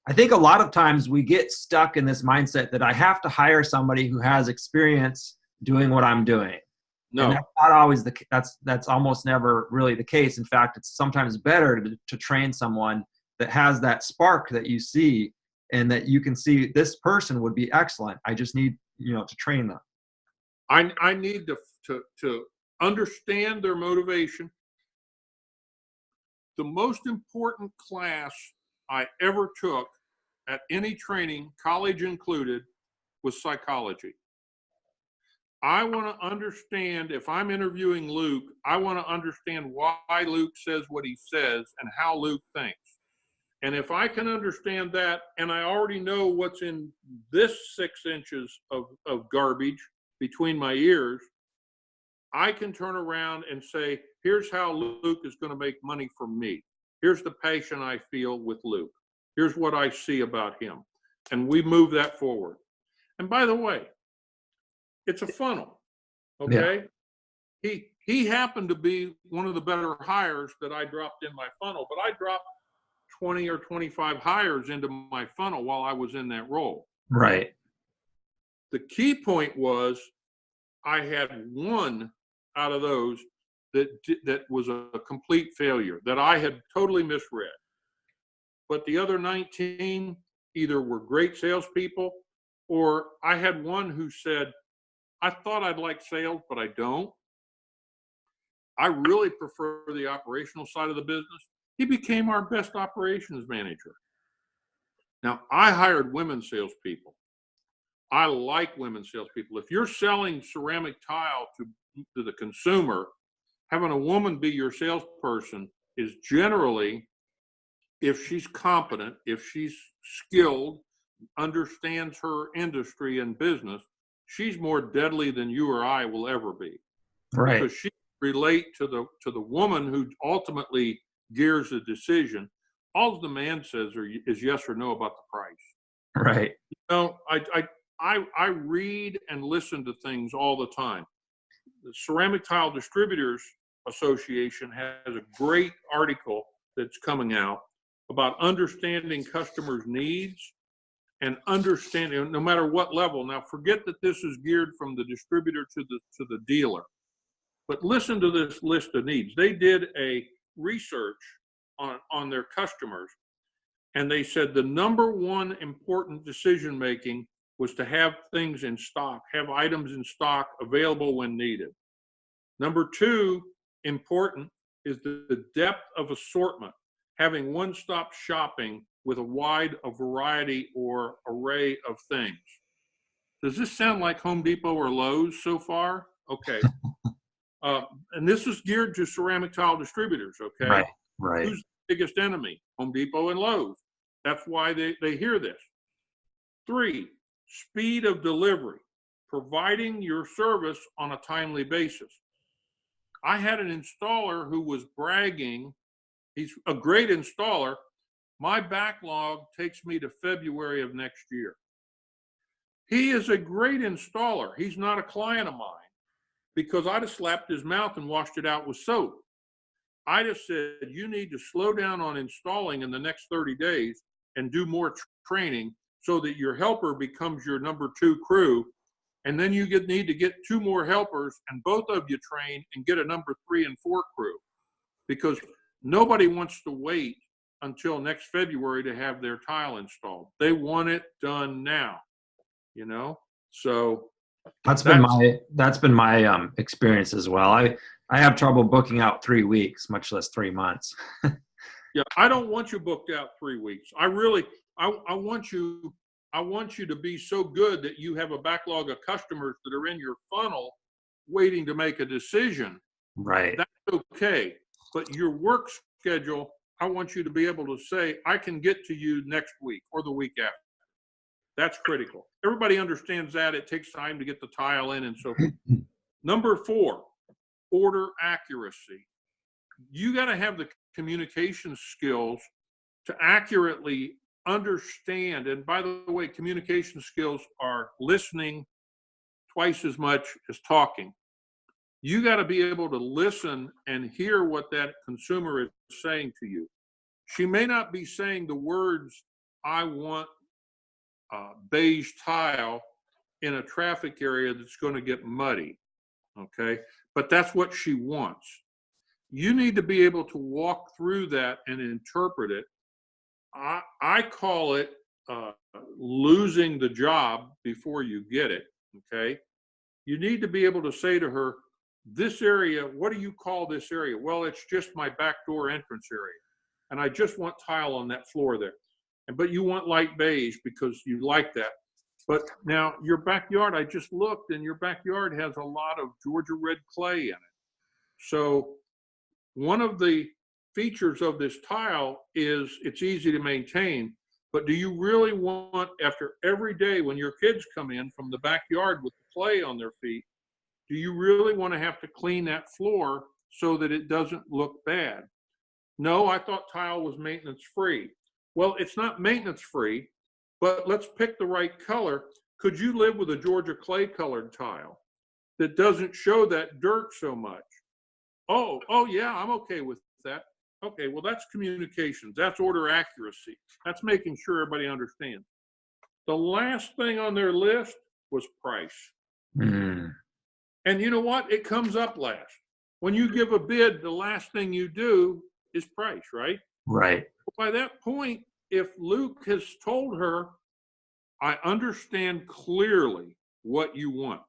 a lot of times we get stuck in this mindset that I have to hire somebody who has experience doing what I'm doing.
No,
and that's not always that's almost never really the case. In fact, it's sometimes better to train someone that has that spark that you see, and that you can see this person would be excellent. I just need, to train them.
I need to understand their motivation. The most important class I ever took at any training, college included, was psychology. I want to understand, if I'm interviewing Luke, I want to understand why Luke says what he says and how Luke thinks. And if I can understand that, and I already know what's in this 6 inches of garbage between my ears, I can turn around and say, here's how Luke is going to make money from me. Here's the passion I feel with Luke. Here's what I see about him. And we move that forward. And by the way, it's a funnel, okay? Yeah. He happened to be one of the better hires that I dropped in my funnel, but I dropped 20 or 25 hires into my funnel while I was in that role.
Right.
The key point was I had one out of those that was a complete failure, that I had totally misread. But the other 19 either were great salespeople, or I had one who said, I thought I'd like sales, but I don't. I really prefer the operational side of the business. He became our best operations manager. Now, I hired women salespeople. I like women salespeople. If you're selling ceramic tile to the consumer, having a woman be your salesperson is generally, if she's competent, if she's skilled, understands her industry and business, she's more deadly than you or I will ever be.
Right.
Because she relate to the woman who ultimately gears the decision. All the man says is yes or no about the price.
Right.
You know, I read and listen to things all the time. The Ceramic Tile Distributors Association has a great article that's coming out about understanding customers' needs and understanding no matter what level. Now, forget that this is geared from the distributor to the dealer, but listen to this list of needs. They did a research on their customers, and they said the number one important decision making was to have things in stock, have items in stock available when needed. Number two important is the depth of assortment, having one-stop shopping with a wide variety or array of things. Does this sound like Home Depot or Lowe's so far? Okay. And this is geared to ceramic tile distributors, okay?
Right. Right.
Who's the biggest enemy? Home Depot and Lowe's. That's why they hear this. 3, speed of delivery, providing your service on a timely basis. I had an installer who was bragging, he's a great installer. My backlog takes me to February of next year. He is a great installer. He's not a client of mine because I just slapped his mouth and washed it out with soap. I just said, you need to slow down on installing in the next 30 days and do more training so that your helper becomes your number 2 crew. And then you need to get 2 more helpers and both of you train and get a number 3 and 4 crew, because nobody wants to wait until next February to have their tile installed. They want it done now, you know? So
that's been my experience as well. I have trouble booking out 3 weeks, much less 3 months.
Yeah, I don't want you booked out 3 weeks. I want you to be so good that you have a backlog of customers that are in your funnel waiting to make a decision.
Right.
That's okay. But your work schedule, I want you to be able to say, I can get to you next week or the week after. That's critical. Everybody understands that. It takes time to get the tile in and so forth. Number 4, order accuracy. You got to have the communication skills to accurately understand. And by the way, communication skills are listening twice as much as talking. You got to be able to listen and hear what that consumer is saying to you. She may not be saying the words, I want beige tile in a traffic area that's going to get muddy, okay? But that's what she wants. You need to be able to walk through that and interpret it. I call it losing the job before you get it, okay? You need to be able to say to her, this area, what do you call this area? Well, it's just my back door entrance area. And I just want tile on that floor there. But you want light beige because you like that. But now your backyard, I just looked, and your backyard has a lot of Georgia red clay in it. So one of the features of this tile is it's easy to maintain, but do you really want, after every day when your kids come in from the backyard with the clay on their feet, do you really want to have to clean that floor so that it doesn't look bad? No, I thought tile was maintenance free. Well, it's not maintenance free, but let's pick the right color. Could you live with a Georgia clay colored tile that doesn't show that dirt so much? Oh yeah, I'm okay with that. Okay, well, that's communications. That's order accuracy. That's making sure everybody understands. The last thing on their list was price.
Mm.
And you know what? It comes up last. When you give a bid, the last thing you do is price, right?
Right.
By that point, if Luke has told her, I understand clearly what you want,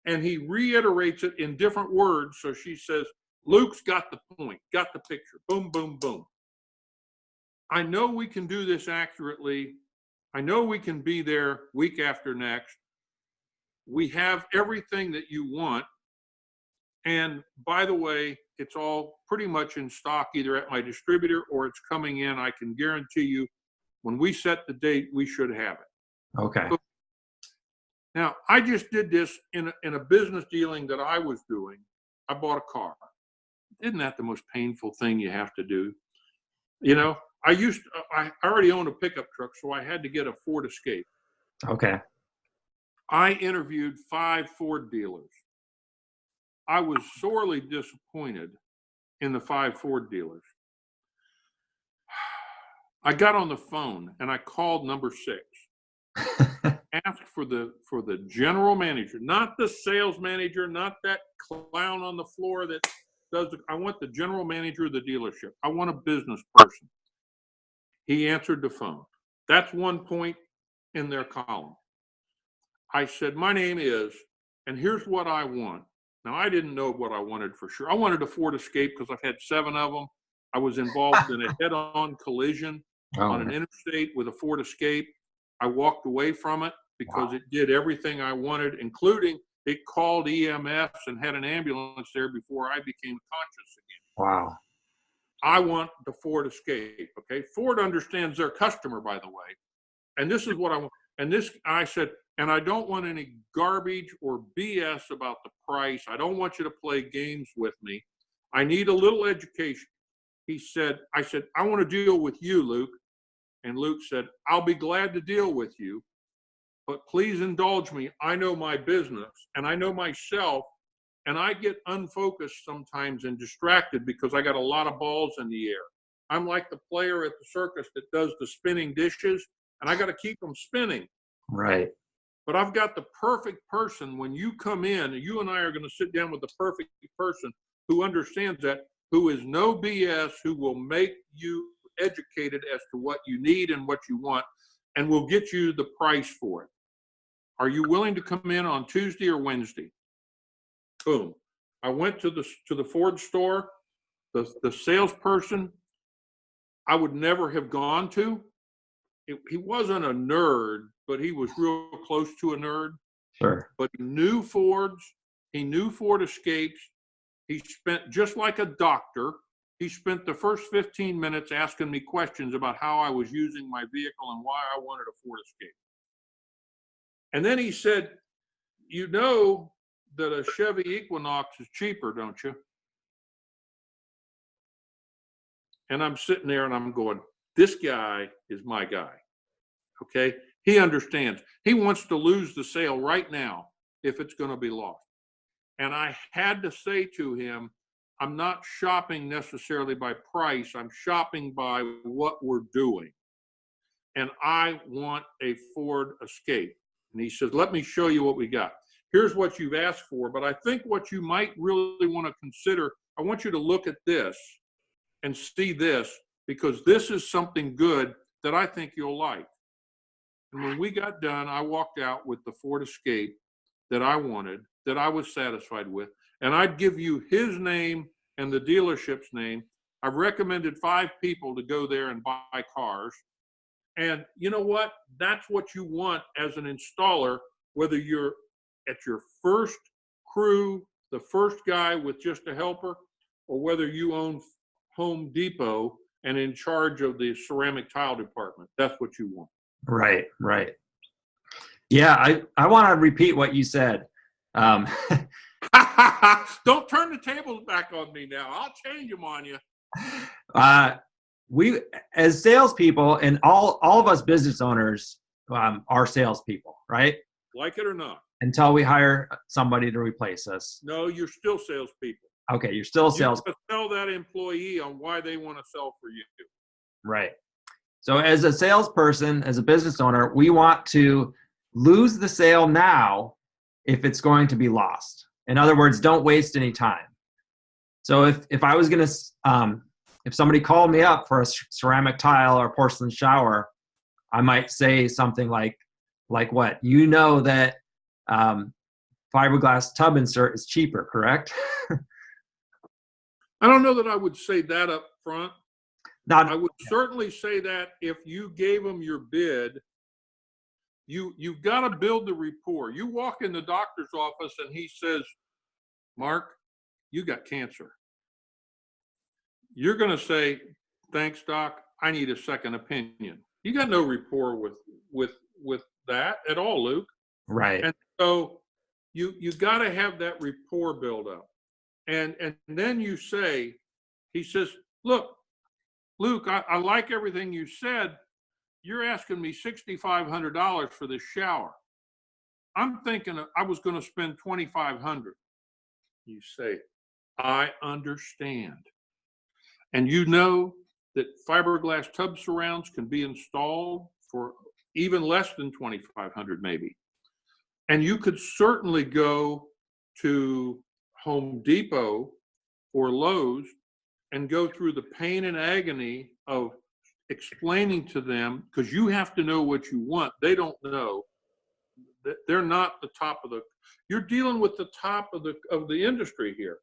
and he reiterates it in different words, so she says, Luke's got the point, got the picture, boom, boom, boom. I know we can do this accurately. I know we can be there week after next. We have everything that you want. And by the way, it's all pretty much in stock either at my distributor or it's coming in. I can guarantee you when we set the date, we should have it.
Okay.
So, now, I just did this in a business dealing that I was doing. I bought a car. Isn't that the most painful thing you have to do? You know, I already owned a pickup truck, so I had to get a Ford Escape.
Okay.
I interviewed 5 Ford dealers. I was sorely disappointed in the 5 Ford dealers. I got on the phone and I called number 6. Asked for the general manager, not the sales manager, not that clown on the floor that does I want the general manager of the dealership. I want a business person. He answered the phone. That's one point in their column. I said, my name is, and here's what I want. Now, I didn't know what I wanted for sure. I wanted a Ford Escape because I've had 7 of them. I was involved in a head-on collision on an interstate with a Ford Escape. I walked away from it because it did everything I wanted, including it called EMS and had an ambulance there before I became conscious again.
Wow.
I want the Ford Escape, okay? Ford understands their customer, by the way. And this is what I want. And this, I said, and I don't want any garbage or BS about the price. I don't want you to play games with me. I need a little education. I said, I want to deal with you, Luke. And Luke said, I'll be glad to deal with you, but please indulge me. I know my business and I know myself, and I get unfocused sometimes and distracted because I got a lot of balls in the air. I'm like the player at the circus that does the spinning dishes, and I got to keep them spinning.
Right.
But I've got the perfect person. When you come in, you and I are going to sit down with the perfect person who understands that, who is no BS, who will make you educated as to what you need and what you want, and will get you the price for it. Are you willing to come in on Tuesday or Wednesday? Boom. I went to the Ford store. The salesperson I would never have gone to. He wasn't a nerd, but he was real close to a nerd.
Sure.
But he knew Fords. He knew Ford Escapes. He spent, just like a doctor, he spent the first 15 minutes asking me questions about how I was using my vehicle and why I wanted a Ford Escape. And then he said, you know that a Chevy Equinox is cheaper, don't you? And I'm sitting there and I'm going, this guy is my guy. Okay? He understands. He wants to lose the sale right now if it's going to be lost. And I had to say to him, I'm not shopping necessarily by price. I'm shopping by what we're doing. And I want a Ford Escape. And he says, let me show you what we got. Here's what you've asked for, but I think what you might really want to consider, I want you to look at this and see this, because this is something good that I think you'll like. And when we got done, I walked out with the Ford Escape that I wanted, that I was satisfied with, and I'd give you his name and the dealership's name. I've recommended 5 people to go there and buy cars. And you know what? That's what you want as an installer, whether you're at your first crew, the first guy with just a helper, or whether you own Home Depot and in charge of the ceramic tile department. That's what you want.
Right, right. Yeah, I want to repeat what you said.
Don't turn the tables back on me now. I'll change them on you.
We, as salespeople, and all of us business owners are salespeople, right?
Like it or not.
Until we hire somebody to replace us.
No, you're still salespeople.
Okay, you're still sales.
You sell that employee on why they want to sell for you.
Right. So as a salesperson, as a business owner, we want to lose the sale now if it's going to be lost. In other words, don't waste any time. So if I was going to, if somebody called me up for a ceramic tile or porcelain shower, I might say something like what? You know that fiberglass tub insert is cheaper, correct?
I don't know that I would say that up front.
Not,
I would certainly say that if you gave them your bid, you've got to build the rapport. You walk in the doctor's office and he says, Mark, you got cancer. you're going to say, thanks, Doc, I need a second opinion. You got no rapport with that at all, Luke.
Right.
And so you got to have that rapport build up. And then you say, he says, look, Luke, I like everything you said. You're asking me $6,500 for this shower. I'm thinking I was going to spend $2,500. You say, I understand. And you know that fiberglass tub surrounds can be installed for even less than $2,500 maybe. And you could certainly go to Home Depot or Lowe's and go through the pain and agony of explaining to them, because you have to know what you want. They don't know. They're not the top of the, you're dealing with the top of the industry here.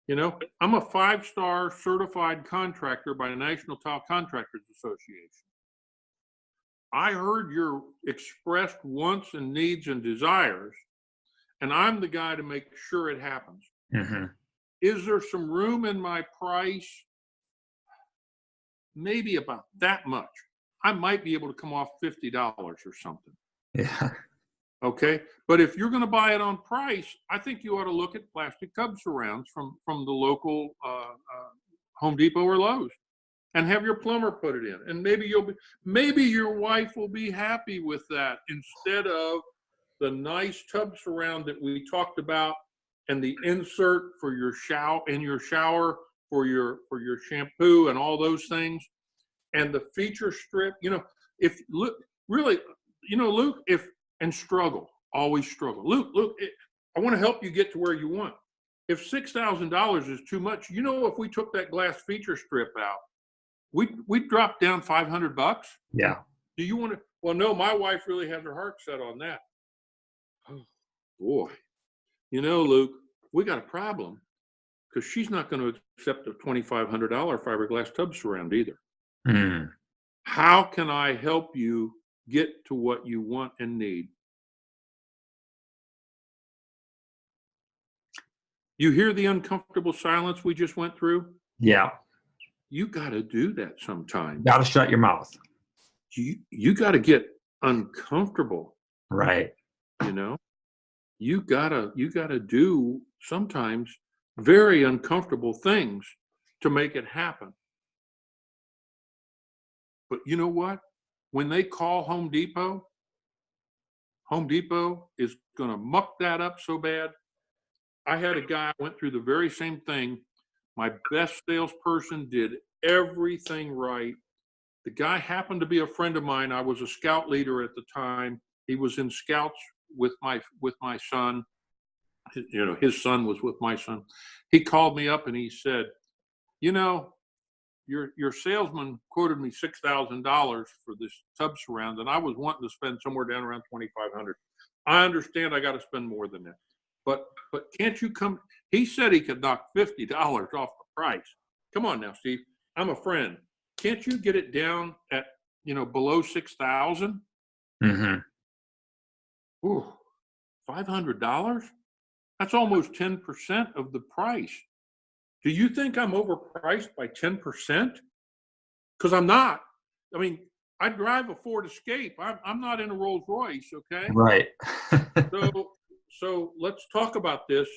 You know, I'm a 5-star certified contractor by the National Tile Contractors Association. I heard your expressed wants and needs and desires, and I'm the guy to make sure it happens.
Mm-hmm.
Is there some room in my price? Maybe about that much. I might be able to come off $50 or something.
Yeah.
Okay. But if you're going to buy it on price, I think you ought to look at plastic tub surrounds from the local Home Depot or Lowe's, and have your plumber put it in. And maybe your wife will be happy with that instead of the nice tub surround that we talked about, and the insert for your shower for your shampoo and all those things, and the feature strip. You know, if look really, you know, Luke, always struggle. Luke, I want to help you get to where you want. If $6,000 is too much, you know, if we took that glass feature strip out, we'd drop down $500.
Yeah.
Do you want to? Well, no, my wife really has her heart set on that. Oh, boy. You know, Luke, we got a problem, because she's not going to accept a $2,500 fiberglass tub surround either.
Mm.
How can I help you get to what you want and need? You hear the uncomfortable silence we just went through?
Yeah.
You got to do that sometimes.
Got to shut your mouth.
You got to get uncomfortable.
Right.
You know, you gotta do sometimes very uncomfortable things to make it happen. But you know what? When they call Home Depot is going to muck that up so bad. I had a guy went through the very same thing. My best salesperson did everything right. The guy happened to be a friend of mine. I was a scout leader at the time. He was in scouts with my son. You know, his son was with my son. He called me up and he said, you know, your salesman quoted me $6,000 for this tub surround, and I was wanting to spend somewhere down around $2,500. I understand I got to spend more than that, but can't you come? He said he could knock $50 off the price. Come on now, Steve. I'm a friend. Can't you get it down at, you know, below 6,000?
Mm-hmm.
Ooh, $500? That's almost 10% of the price. Do you think I'm overpriced by 10%? Because I'm not. I mean, I drive a Ford Escape. I'm not in a Rolls Royce, okay?
Right.
So let's talk about this.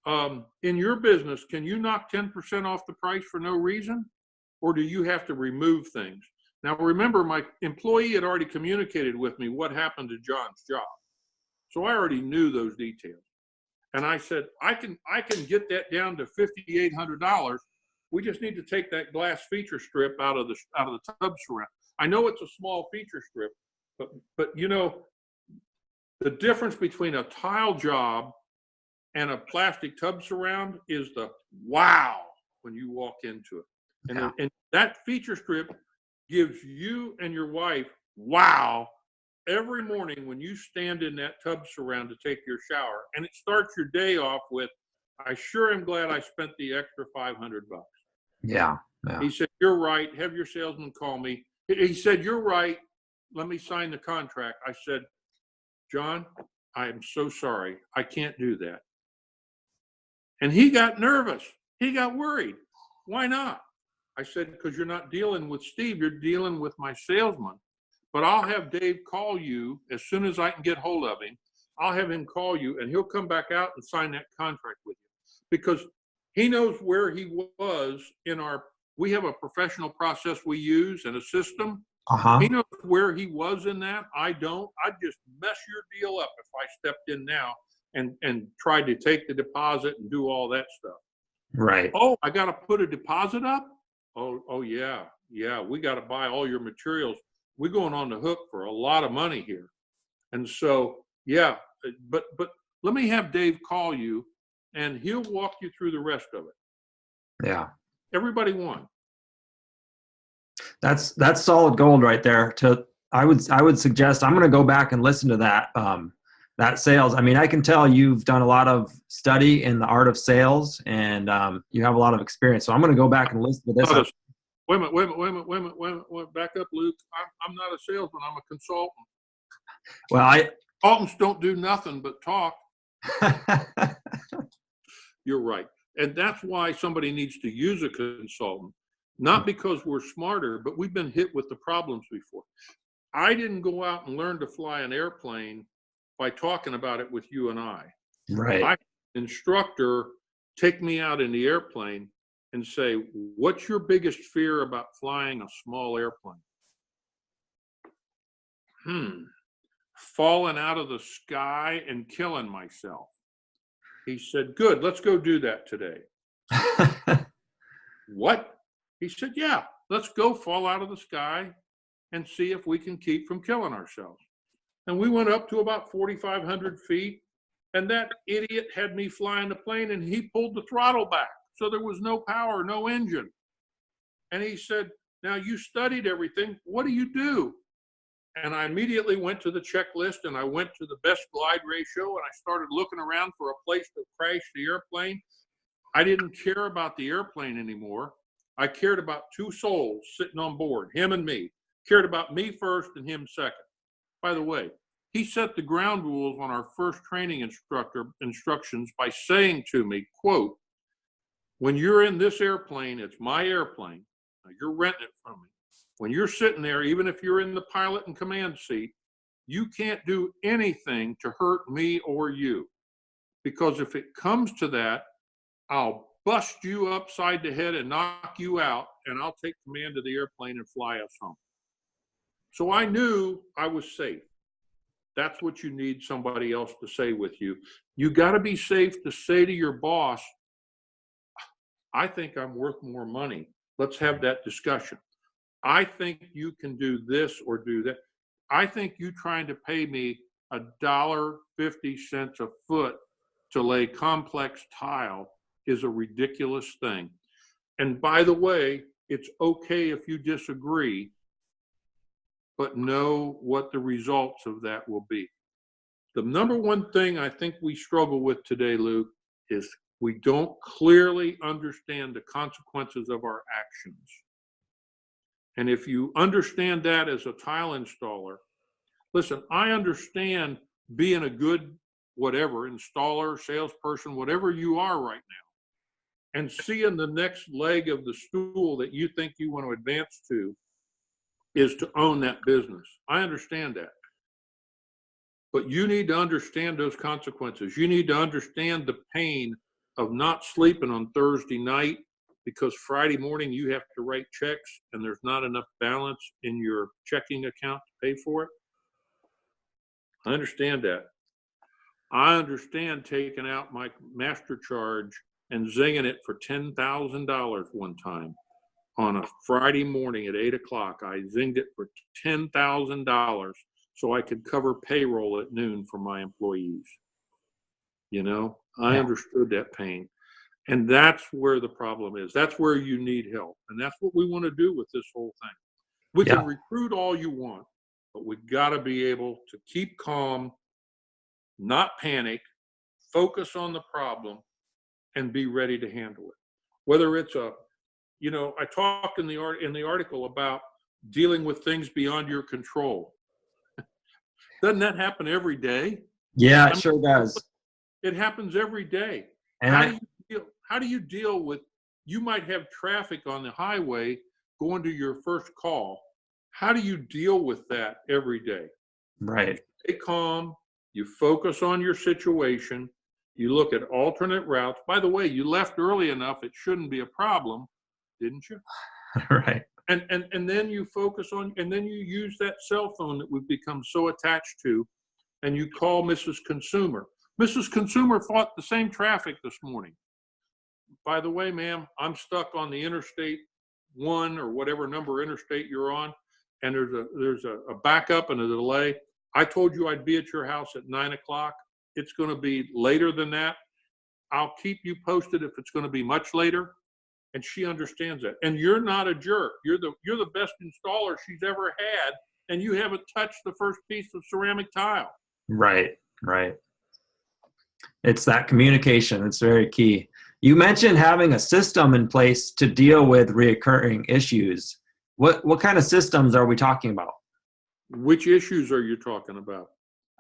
In your business, can you knock 10% off the price for no reason? Or do you have to remove things? Now, remember, my employee had already communicated with me what happened to John's job. So I already knew those details. And I said, I can get that down to $5,800. We just need to take that glass feature strip out of the tub surround. I know it's a small feature strip, but you know, the difference between a tile job and a plastic tub surround is the wow when you walk into it. And,
Yeah.
and that feature strip gives you and your wife wow every morning when you stand in that tub surround to take your shower. And it starts your day off with, I sure am glad I spent the extra $500.
Yeah.
He said, you're right. Have your salesman call me. He said, you're right. Let me sign the contract. I said, John, I am so sorry. I can't do that. And he got nervous. He got worried. Why not? I said, because you're not dealing with Steve, you're dealing with my salesman. But I'll have Dave call you as soon as I can get hold of him. I'll have him call you, and he'll come back out and sign that contract with you. Because he knows where he was we have a professional process we use and a system. He knows where he was in that. I don't. I'd just mess your deal up if I stepped in now and tried to take the deposit and do all that stuff.
Right.
Oh, I got to put a deposit up? Oh yeah. We got to buy all your materials. We're going on the hook for a lot of money here. And so, yeah, but let me have Dave call you and he'll walk you through the rest of it.
Yeah.
Everybody won.
That's solid gold right there. I would suggest I'm going to go back and listen to that sales. I mean, I can tell you've done a lot of study in the art of sales, and you have a lot of experience. So I'm going to go back and listen to this.
Wait a minute. Back up, Luke. I'm not a salesman. I'm a consultant.
Well,
consultants don't do nothing but talk. You're right. And that's why somebody needs to use a consultant. Not because we're smarter, but we've been hit with the problems before. I didn't go out and learn to fly an airplane by talking about it with you and I.
Right.
I had an instructor take me out in the airplane and say, what's your biggest fear about flying a small airplane? Falling out of the sky and killing myself. He said, good, let's go do that today. What? He said, yeah, let's go fall out of the sky and see if we can keep from killing ourselves. And we went up to about 4,500 feet, and that idiot had me flying the plane, and he pulled the throttle back. So there was no power, no engine. And he said, now you studied everything. What do you do? And I immediately went to the checklist, and I went to the best glide ratio, and I started looking around for a place to crash the airplane. I didn't care about the airplane anymore. I cared about two souls sitting on board, him and me. Cared about me first and him second. By the way, he set the ground rules on our first training instructions by saying to me, quote, when you're in this airplane, it's my airplane. Now you're renting it from me. When you're sitting there, even if you're in the pilot and command seat, you can't do anything to hurt me or you. Because if it comes to that, I'll bust you upside the head and knock you out, and I'll take command of the airplane and fly us home. So I knew I was safe. That's what you need somebody else to say with you. You got to be safe to say to your boss, I think I'm worth more money. Let's have that discussion. I think you can do this or do that. I think you trying to pay me $1.50 a foot to lay complex tile is a ridiculous thing. And by the way, it's okay if you disagree, but know what the results of that will be. The number one thing I think we struggle with today, Luke, is we don't clearly understand the consequences of our actions. And if you understand that as a tile installer, listen, I understand being a good whatever, installer, salesperson, whatever you are right now, and seeing the next leg of the stool that you think you want to advance to is to own that business. I understand that. But you need to understand those consequences. You need to understand the pain of not sleeping on Thursday night because Friday morning you have to write checks and there's not enough balance in your checking account to pay for it. I understand that. I understand taking out my master charge and zinging it for $10,000 one time. On a Friday morning at 8 o'clock, I zinged it for $10,000 so I could cover payroll at noon for my employees. You know, I understood that pain. And that's where the problem is. That's where you need help. And that's what we want to do with this whole thing. We can recruit all you want, but we got to be able to keep calm, not panic, focus on the problem, and be ready to handle it. Whether it's I talked in the article about dealing with things beyond your control. Doesn't that happen every day?
Yeah, it sure does.
It happens every day.
And
how do you deal with you might have traffic on the highway going to your first call. How do you deal with that every day?
Right.
Stay calm. You focus on your situation. You look at alternate routes. By the way, you left early enough. It shouldn't be a problem, didn't you?
Right.
And then you focus on, and then you use that cell phone that we've become so attached to, and you call Mrs. Consumer. Mrs. Consumer fought the same traffic this morning. By the way, ma'am, I'm stuck on the Interstate 1 or whatever number interstate you're on, and there's a backup and a delay. I told you I'd be at your house at 9 o'clock. It's going to be later than that. I'll keep you posted if it's going to be much later. And she understands that. And you're not a jerk. You're the best installer she's ever had, and you haven't touched the first piece of ceramic tile.
Right. Right. It's that communication. It's very key. You mentioned having a system in place to deal with reoccurring issues. What kind of systems are we talking about?
Which issues are you talking about?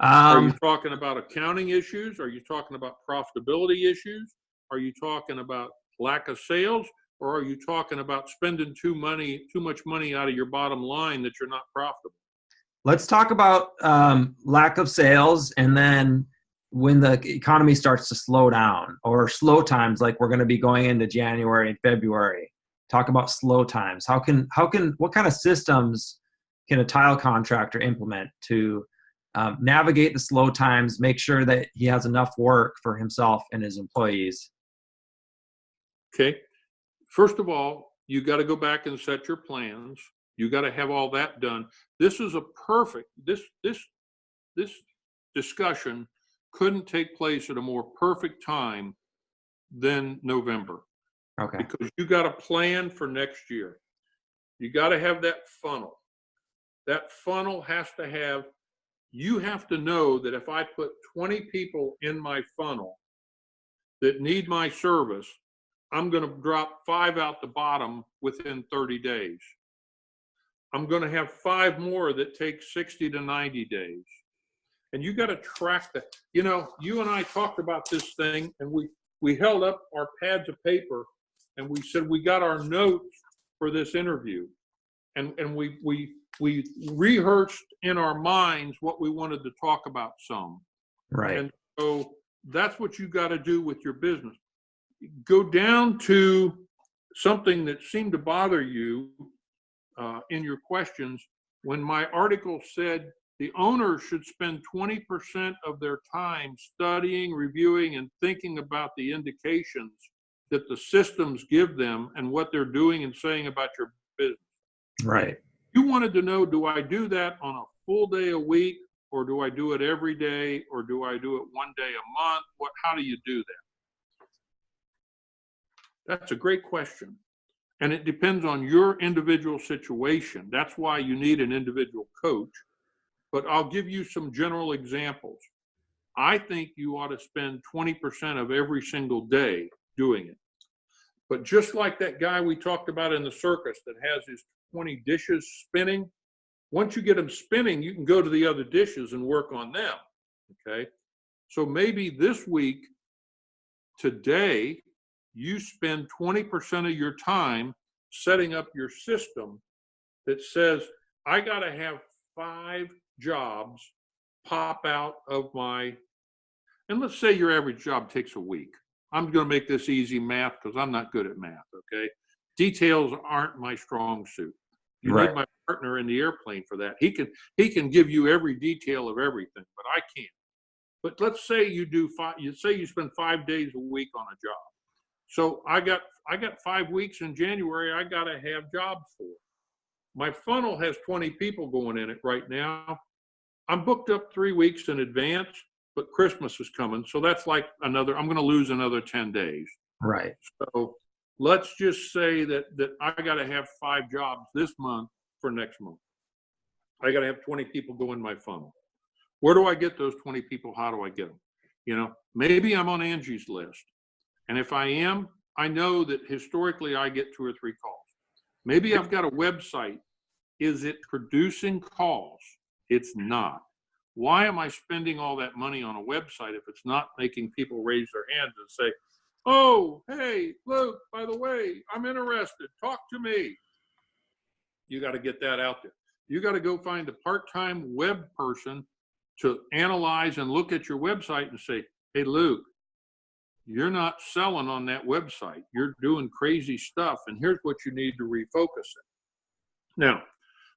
Are you talking about accounting issues? Are you talking about profitability issues? Are you talking about lack of sales? Or are you talking about spending too much money out of your bottom line that you're not profitable?
Let's talk about lack of sales, and then when the economy starts to slow down, or slow times like we're going to be going into January and February. Talk about slow times. What kind of systems can a tile contractor implement to navigate the slow times, make sure that he has enough work for himself and his employees?
Okay. First of all, you got to go back and set your plans. You got to have all that done. This is a perfect, this discussion couldn't take place at a more perfect time than November.
Okay.
Because you got to plan for next year. You got to have that funnel. That funnel has to have, you have to know that if I put 20 people in my funnel that need my service, I'm going to drop 5 out the bottom within 30 days. I'm going to have 5 more that take 60 to 90 days. And you got to track that. You know, you and I talked about this thing, and we held up our pads of paper and we said, we got our notes for this interview. And we rehearsed in our minds what we wanted to talk about some.
Right.
And so that's what you got to do with your business. Go down to something that seemed to bother you in your questions. When my article said the owner should spend 20% of their time studying, reviewing, and thinking about the indications that the systems give them and what they're doing and saying about your business.
Right.
You wanted to know, do I do that on a full day a week, or do I do it every day, or do I do it one day a month? How do you do that? That's a great question. And it depends on your individual situation. That's why you need an individual coach. But I'll give you some general examples. I think you ought to spend 20% of every single day doing it. But just like that guy we talked about in the circus that has his 20 dishes spinning, once you get them spinning, you can go to the other dishes and work on them. Okay. So maybe this week, today, you spend 20% of your time setting up your system that says, I got to have 5 jobs pop out of my, and let's say your average job takes a week. I'm going to make this easy math because I'm not good at math, okay? Details aren't my strong suit. You need my partner in the airplane for that. He can give you every detail of everything, but I can't. But let's say you spend 5 days a week on a job. So I got 5 weeks in January I got to have jobs for. My funnel has 20 people going in it right now. I'm booked up 3 weeks in advance, but Christmas is coming. So that's like I'm going to lose another 10 days.
Right.
So let's just say that I got to have 5 jobs this month for next month. I got to have 20 people go in my funnel. Where do I get those 20 people? How do I get them? You know, maybe I'm on Angie's list. And if I am, I know that historically I get 2 or 3 calls. Maybe I've got a website. Is it producing calls? It's not. Why am I spending all that money on a website if it's not making people raise their hands and say, Oh, hey, Luke, by the way, I'm interested. Talk to me. You got to get that out there. You got to go find a part-time web person to analyze and look at your website and say, hey, Luke, you're not selling on that website. You're doing crazy stuff, and here's what you need to refocus it. Now,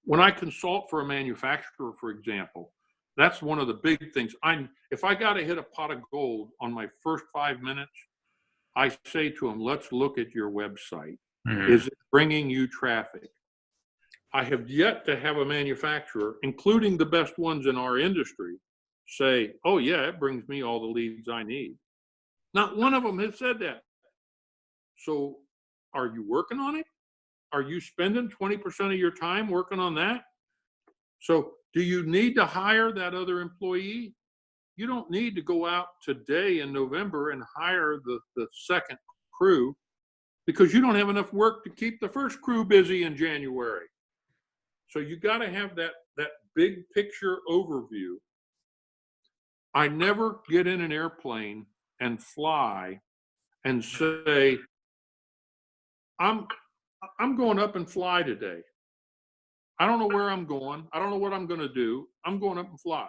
when I consult for a manufacturer, for example, that's one of the big things. If I got to hit a pot of gold on my first 5 minutes, I say to them, let's look at your website. Mm-hmm. Is it bringing you traffic? I have yet to have a manufacturer, including the best ones in our industry, say, oh yeah, it brings me all the leads I need. Not one of them has said that. So are you working on it? Are you spending 20% of your time working on that? So do you need to hire that other employee? You don't need to go out today in November and hire the second crew, because you don't have enough work to keep the first crew busy in January. So you got to have that big picture overview. I never get in an airplane and fly and say, I'm going up and fly today. I don't know where I'm going. I don't know what I'm going to do. I'm going up and fly.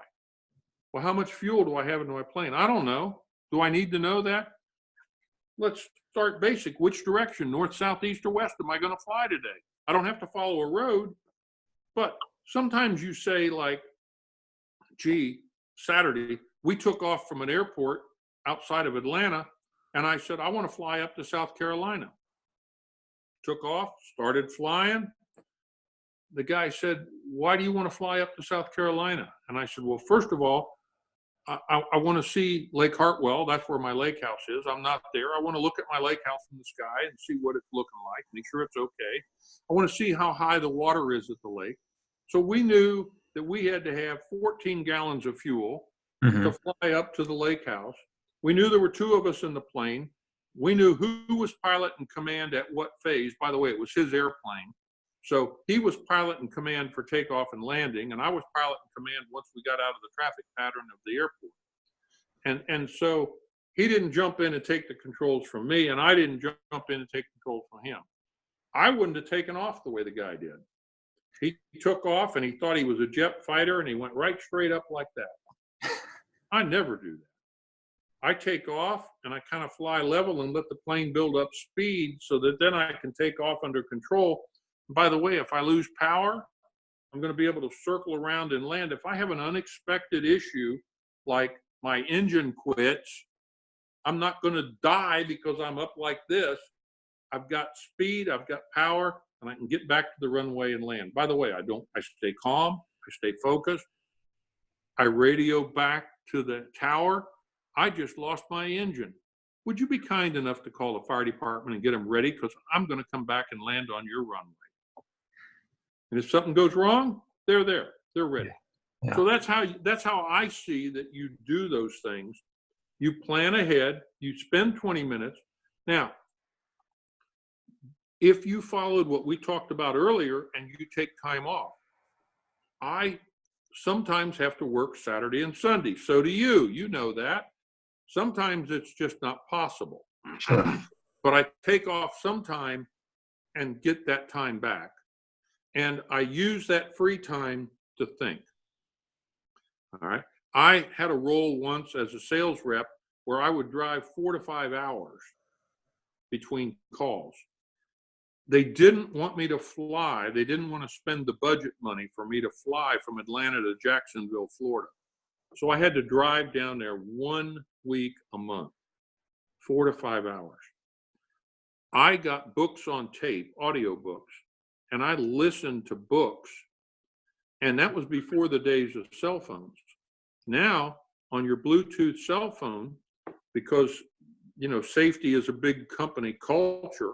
Well, how much fuel do I have in my plane? I don't know. Do I need to know that? Let's start basic. Which direction, north, south, east, or west, am I going to fly today? I don't have to follow a road. But sometimes you say, like, gee, Saturday, we took off from an airport outside of Atlanta, and I said, I want to fly up to South Carolina. Took off, started flying. The guy said, why do you want to fly up to South Carolina? And I said, well, first of all, I want to see Lake Hartwell. That's where my lake house is. I'm not there. I want to look at my lake house from the sky and see what it's looking like, make sure it's okay. I want to see how high the water is at the lake. So we knew that we had to have 14 gallons of fuel to fly up to the lake house. We knew there were two of us in the plane. We knew who was pilot and command at what phase. By the way, it was his airplane. So he was pilot and command for takeoff and landing, and I was pilot and command once we got out of the traffic pattern of the airport. And so he didn't jump in and take the controls from me, and I didn't jump in and take controls from him. I wouldn't have taken off the way the guy did. He took off, and he thought he was a jet fighter, and he went right straight up like that. I never do that. I take off, and I kind of fly level and let the plane build up speed so that then I can take off under control. By the way, if I lose power, I'm going to be able to circle around and land. If I have an unexpected issue, like my engine quits, I'm not going to die because I'm up like this. I've got speed, I've got power, and I can get back to the runway and land. By the way, I stay calm, I stay focused. I radio back to the tower. I just lost my engine. Would you be kind enough to call the fire department and get them ready? Because I'm going to come back and land on your runway. And if something goes wrong, they're there. They're ready. Yeah. So that's how I see that you do those things. You plan ahead. You spend 20 minutes. Now, if you followed what we talked about earlier and you take time off, I sometimes have to work Saturday and Sunday. So do you. You know that. Sometimes it's just not possible.
Sure.
But I take off some time and get that time back. And I use that free time to think. All right. I had a role once as a sales rep where I would drive 4 to 5 hours between calls. They didn't want me to fly. They didn't want to spend the budget money for me to fly from Atlanta to Jacksonville, Florida. So I had to drive down there 1 week a month, 4 to 5 hours. I got books on tape, audio books, and I listened to books. And that was before the days of cell phones. Now, on your Bluetooth cell phone, because, safety is a big company culture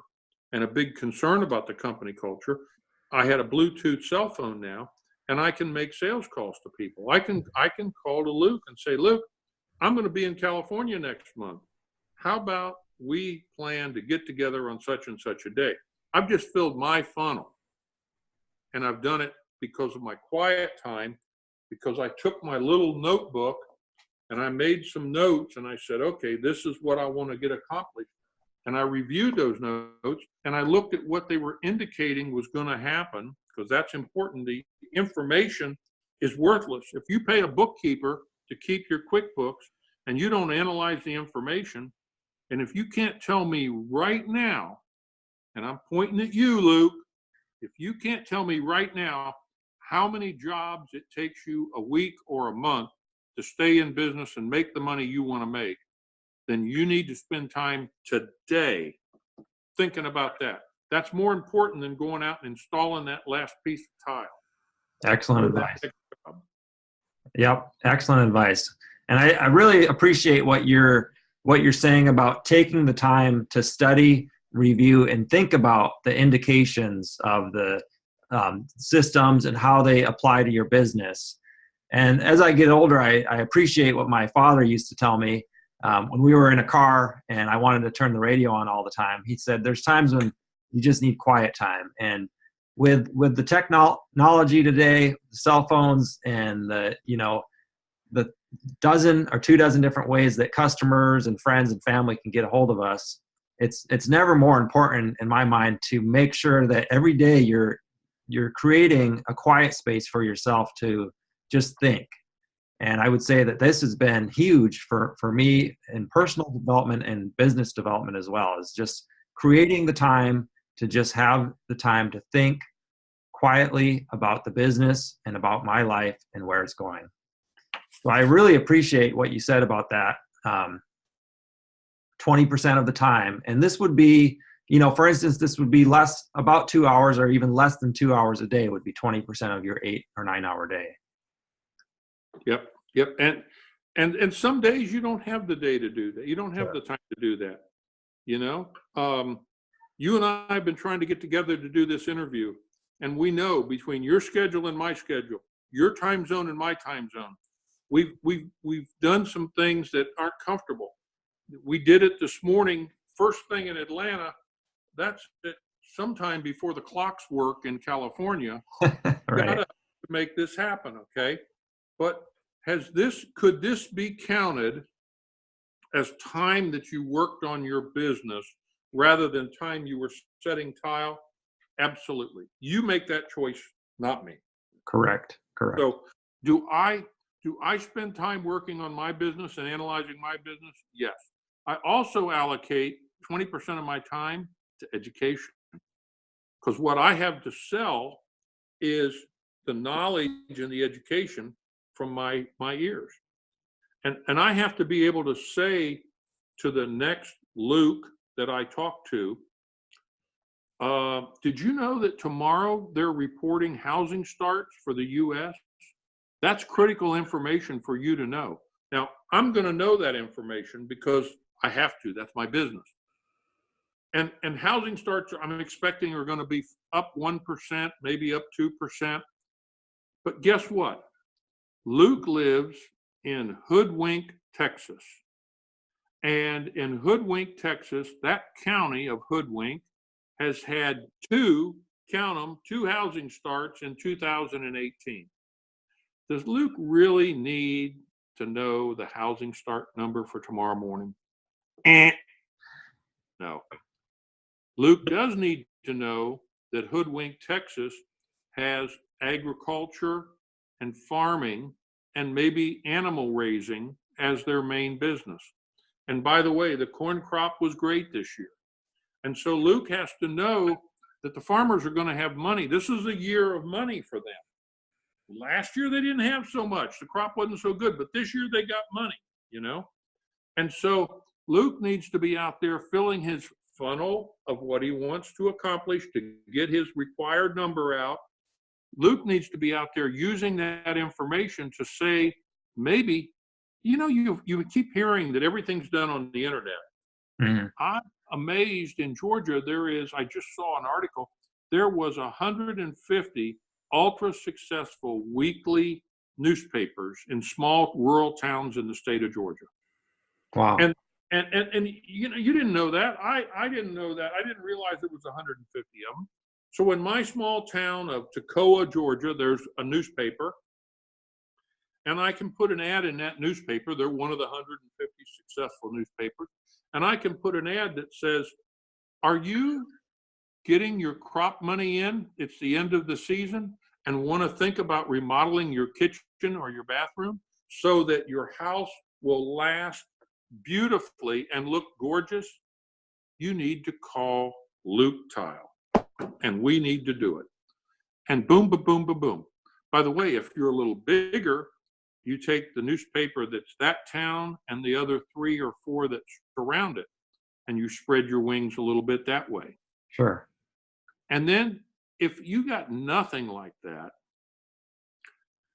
and a big concern about the company culture, I had a Bluetooth cell phone now, and I can make sales calls to people. I can call to Luke and say, Luke, I'm going to be in California next month. How about we plan to get together on such and such a day? I've just filled my funnel. And I've done it because of my quiet time, because I took my little notebook and I made some notes and I said, okay, this is what I want to get accomplished. and I reviewed those notes, and I looked at what they were indicating was going to happen, because that's important. The information is worthless. If you pay a bookkeeper to keep your QuickBooks and you don't analyze the information, and if you can't tell me right now, and I'm pointing at you, Luke, if you can't tell me right now how many jobs it takes you a week or a month to stay in business and make the money you want to make, then you need to spend time today thinking about that. That's more important than going out and installing that last piece of tile.
Excellent advice. Yep, excellent advice. And I really appreciate what you're saying about taking the time to study, review, and think about the indications of the systems and how they apply to your business. And as I get older, I appreciate what my father used to tell me when we were in a car and I wanted to turn the radio on all the time. He said, there's times when you just need quiet time. And with the technology today, the cell phones, and the dozen or 24 different ways that customers and friends and family can get a hold of us, it's never more important in my mind to make sure that every day you're creating a quiet space for yourself to just think. And I would say that this has been huge for me in personal development and business development as well, is just creating the time to just have the time to think quietly about the business and about my life and where it's going. So I really appreciate what you said about that. 20% of the time. And this would be, for instance, this would be about 2 hours, or even less than 2 hours a day would be 20% of your 8 or 9 hour day.
Yep. And some days you don't have the day to do that. You don't have the time to do that. You and I have been trying to get together to do this interview, and we know between your schedule and my schedule, your time zone and my time zone, we've done some things that aren't comfortable. We did it this morning, first thing in Atlanta. That's it, sometime before the clocks work in California.
Right.
Gotta make this happen, okay? But could this be counted as time that you worked on your business rather than time you were setting tile? Absolutely. You make that choice, not me.
Correct.
So do I spend time working on my business and analyzing my business? Yes. I also allocate 20% of my time to education, because what I have to sell is the knowledge and the education from my ears. And I have to be able to say to the next Luke that I talk to, did you know that tomorrow they're reporting housing starts for the U.S.? That's critical information for you to know. Now, I'm going to know that information because I have to. That's my business. And housing starts, I'm expecting, are going to be up 1%, maybe up 2%. But guess what? Luke lives in Hoodwink, Texas. And in Hoodwink, Texas, that county of Hoodwink has had two housing starts in 2018. Does Luke really need to know the housing start number for tomorrow morning? No. Luke does need to know that Hoodwink, Texas has agriculture and farming and maybe animal raising as their main business. And by the way, the corn crop was great this year. And so Luke has to know that the farmers are going to have money. This is a year of money for them. Last year they didn't have so much. The crop wasn't so good, but this year they got money, And so Luke needs to be out there filling his funnel of what he wants to accomplish to get his required number out. Luke needs to be out there using that information to say, maybe, you keep hearing that everything's done on the internet. Mm-hmm. I'm amazed in Georgia, I just saw an article, there was 150 ultra successful weekly newspapers in small rural towns in the state of Georgia.
Wow.
And you didn't know that. I didn't know that. I didn't realize it was 150 of them. So in my small town of Toccoa, Georgia, there's a newspaper. and I can put an ad in that newspaper. They're one of the 150 successful newspapers. And I can put an ad that says, are you getting your crop money in? It's the end of the season and want to think about remodeling your kitchen or your bathroom so that your house will last beautifully and look gorgeous. You need to call Luke Tile, and we need to do it. And boom, ba boom, ba boom. By the way, if you're a little bigger, you take the newspaper that's that town and the other 3 or 4 that surround it, and you spread your wings a little bit that way.
Sure.
And then if you got nothing like that,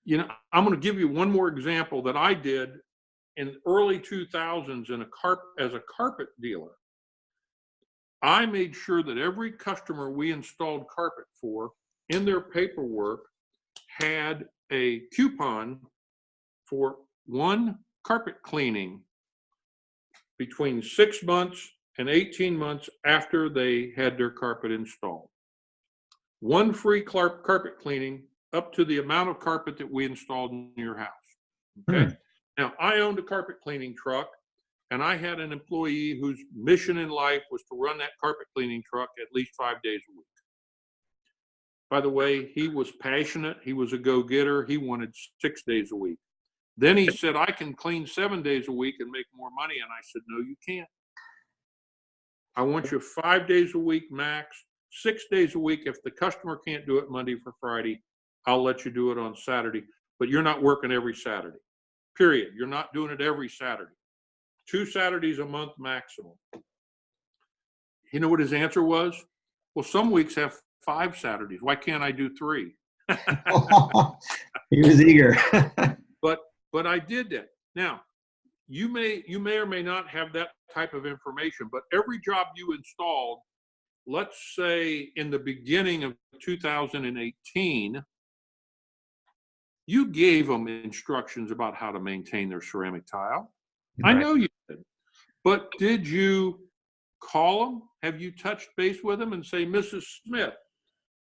you know, I'm going to give you one more example that I did in early 2000s as a carpet dealer. I made sure that every customer we installed carpet for in their paperwork had a coupon for 1 carpet cleaning between 6 months and 18 months after they had their carpet installed. 1 free carpet cleaning up to the amount of carpet that we installed in your house. Okay. Now, I owned a carpet cleaning truck, and I had an employee whose mission in life was to run that carpet cleaning truck at least 5 days a week. By the way, he was passionate. He was a go-getter. He wanted 6 days a week. Then he said, I can clean 7 days a week and make more money. And I said, no, you can't. I want you 5 days a week max, 6 days a week. If the customer can't do it Monday for Friday, I'll let you do it on Saturday. But you're not working every Saturday, period. You're not doing it every Saturday. 2 Saturdays a month maximum. You know what his answer was? Well, some weeks have 5 Saturdays. Why can't I do 3?
He was eager.
But I did that. Now, you may or may not have that type of information, but every job you installed, let's say in the beginning of 2018, you gave them instructions about how to maintain their ceramic tile. Right. I know you did. But did you call them? Have you touched base with them and say, Mrs. Smith,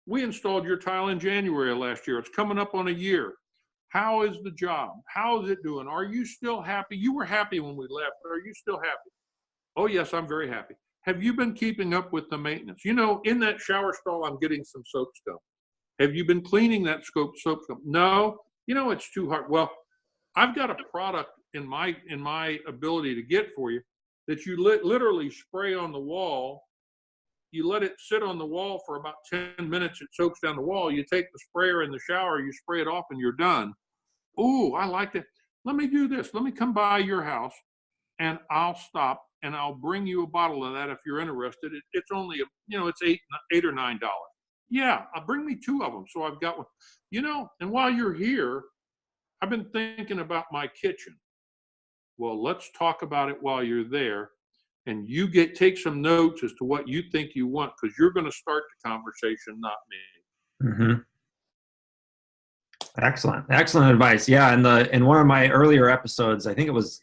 we installed your tile in January of last year. It's coming up on a year. How is the job? How is it doing? Are you still happy? You were happy when we left. Are you still happy? Oh, yes, I'm very happy. Have you been keeping up with the maintenance? You know, in that shower stall, I'm getting some soap scum. Have you been cleaning that soap scum? No. You know, it's too hard. Well, I've got a product in my ability to get for you that you literally spray on the wall. You let it sit on the wall for about 10 minutes. It soaks down the wall. You take the sprayer in the shower, you spray it off, and you're done. Oh, I like that. Let me do this. Let me come by your house, and I'll stop, and I'll bring you a bottle of that if you're interested. It's only, it's $8 or $9. Yeah, bring me 2 of them. So I've got one. And while you're here, I've been thinking about my kitchen. Well, let's talk about it while you're there. And you take some notes as to what you think you want, because you're going to start the conversation, not me.
Mm-hmm. Excellent advice. Yeah, in one of my earlier episodes, I think it was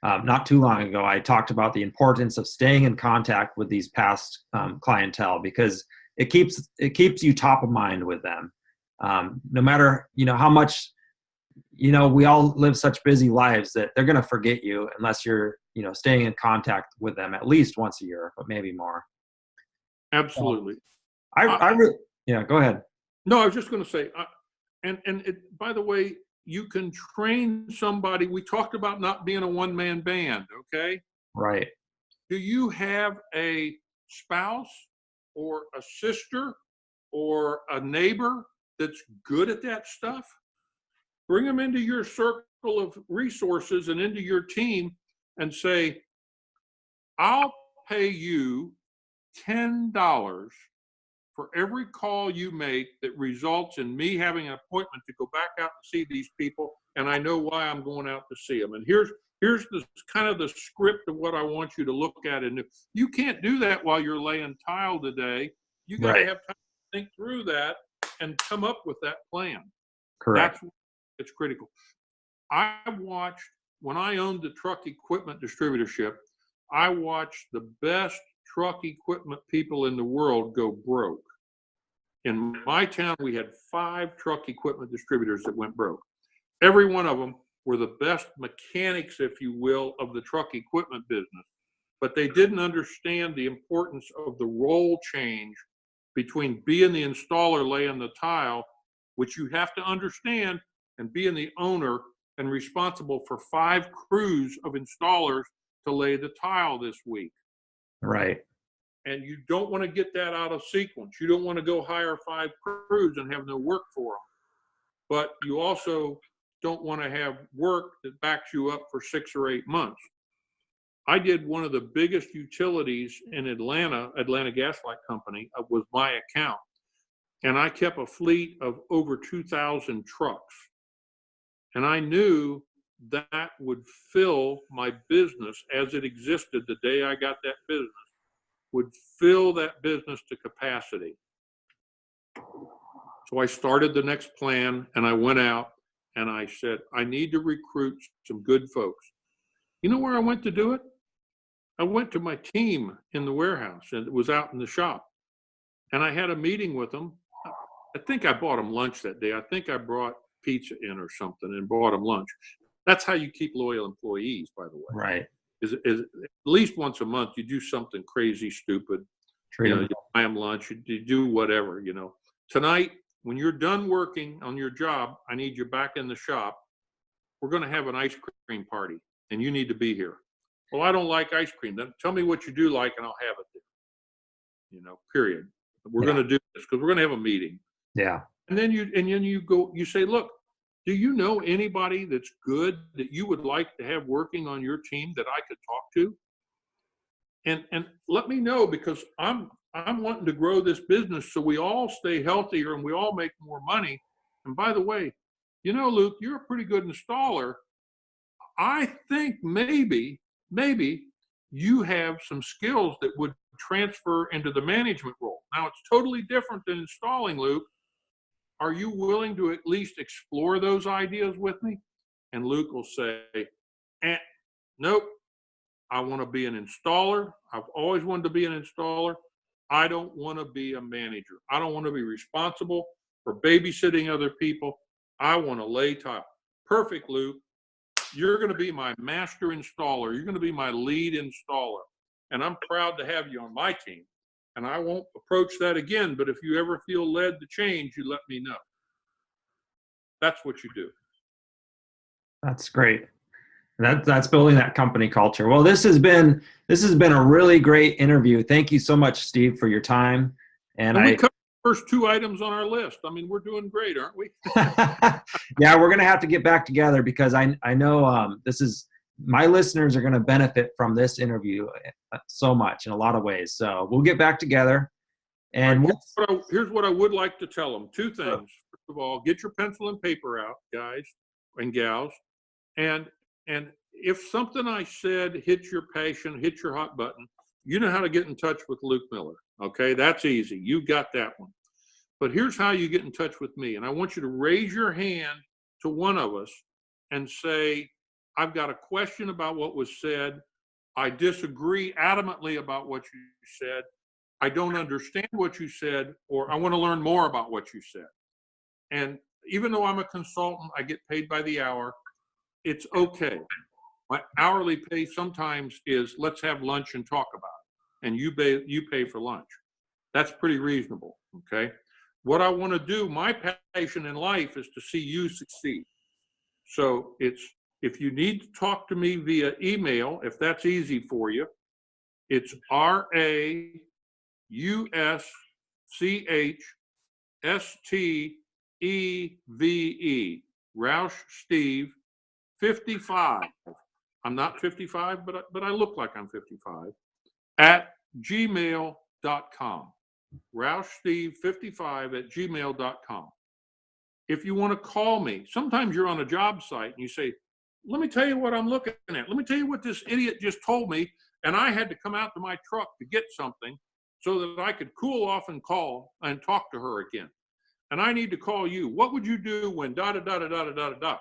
not too long ago, I talked about the importance of staying in contact with these past clientele, because it keeps you top of mind with them. No matter how much we all live such busy lives that they're going to forget you unless you're staying in contact with them at least once a year, but maybe more.
Absolutely.
Go ahead.
No, I was just going to say, by the way, you can train somebody. We talked about not being a one-man band, okay?
Right.
Do you have a spouse or a sister or a neighbor that's good at that stuff? Bring them into your circle of resources and into your team and say, I'll pay you $10 for every call you make that results in me having an appointment to go back out and see these people, and I know why I'm going out to see them. And here's the kind of the script of what I want you to look at. And if you can't do that while you're laying tile today, you got to have time to think through that and come up with that plan.
Correct.
It's critical. I watched, when I owned the truck equipment distributorship, I watched the best truck equipment people in the world go broke. In my town, we had 5 truck equipment distributors that went broke. Every one of them were the best mechanics, if you will, of the truck equipment business. But they didn't understand the importance of the role change between being the installer laying the tile, which you have to understand, and being the owner and responsible for 5 crews of installers to lay the tile this week.
Right.
And you don't want to get that out of sequence. You don't want to go hire 5 crews and have no work for them. But you also don't want to have work that backs you up for 6 or 8 months. I did one of the biggest utilities in Atlanta Gas Light Company, was my account. And I kept a fleet of over 2,000 trucks. And I knew that would fill my business as it existed the day I got that business, would fill that business to capacity. So I started the next plan, and I went out and I said, I need to recruit some good folks. You know where I went to do it? I went to my team in the warehouse, and it was out in the shop. And I had a meeting with them. I think I bought them lunch that day. I think I brought pizza in or something and bought them lunch. That's how you keep loyal employees, by the way.
Right.
Is at least once a month, you do something crazy, stupid. You buy them lunch, you do whatever, Tonight, when you're done working on your job, I need you back in the shop. We're going to have an ice cream party, and you need to be here. Well, I don't like ice cream. Then tell me what you do like, and I'll have it there. Period. We're going to do this because we're going to have a meeting.
Yeah.
And then you say, look, do you know anybody that's good that you would like to have working on your team that I could talk to? And let me know, because I'm wanting to grow this business so we all stay healthier and we all make more money. And by the way, Luke, you're a pretty good installer. I think maybe you have some skills that would transfer into the management role. Now, it's totally different than installing, Luke. Are you willing to at least explore those ideas with me? And Luke will say, nope, I want to be an installer. I've always wanted to be an installer. I don't want to be a manager. I don't want to be responsible for babysitting other people. I want to lay tile. Perfect, Luke. You're going to be my master installer. You're going to be my lead installer. And I'm proud to have you on my team. And I won't approach that again, but if you ever feel led to change, you let me know. That's what you do.
That's great. That's building that company culture. Well, this has been a really great interview. Thank you so much, Steve, for your time. And
we covered the first 2 items on our list. I mean, we're doing great, aren't we?
Yeah, we're going to have to get back together, because I know my listeners are going to benefit from this interview so much in a lot of ways. So we'll get back together. And
here's what I would like to tell them. 2 things. First of all, get your pencil and paper out, guys and gals. And if something I said hits your passion, hits your hot button, you know how to get in touch with Luke Miller. Okay, that's easy. You got that one. But here's how you get in touch with me. And I want you to raise your hand to one of us and say, I've got a question about what was said. I disagree adamantly about what you said. I don't understand what you said, or I want to learn more about what you said. And even though I'm a consultant, I get paid by the hour. It's okay. My hourly pay sometimes is, let's have lunch and talk about it. And you pay for lunch. That's pretty reasonable, okay? What I want to do, my passion in life, is to see you succeed. So if you need to talk to me via email, if that's easy for you, it's RAUSCHSTEVE, Rausch Steve, 55. I'm not 55, but I look like I'm 55, at gmail.com. RauschSteve55@gmail.com. If you want to call me, sometimes you're on a job site and you say, let me tell you what I'm looking at. Let me tell you what this idiot just told me. And I had to come out to my truck to get something so that I could cool off and call and talk to her again. And I need to call you. What would you do when da-da-da-da-da-da-da-da?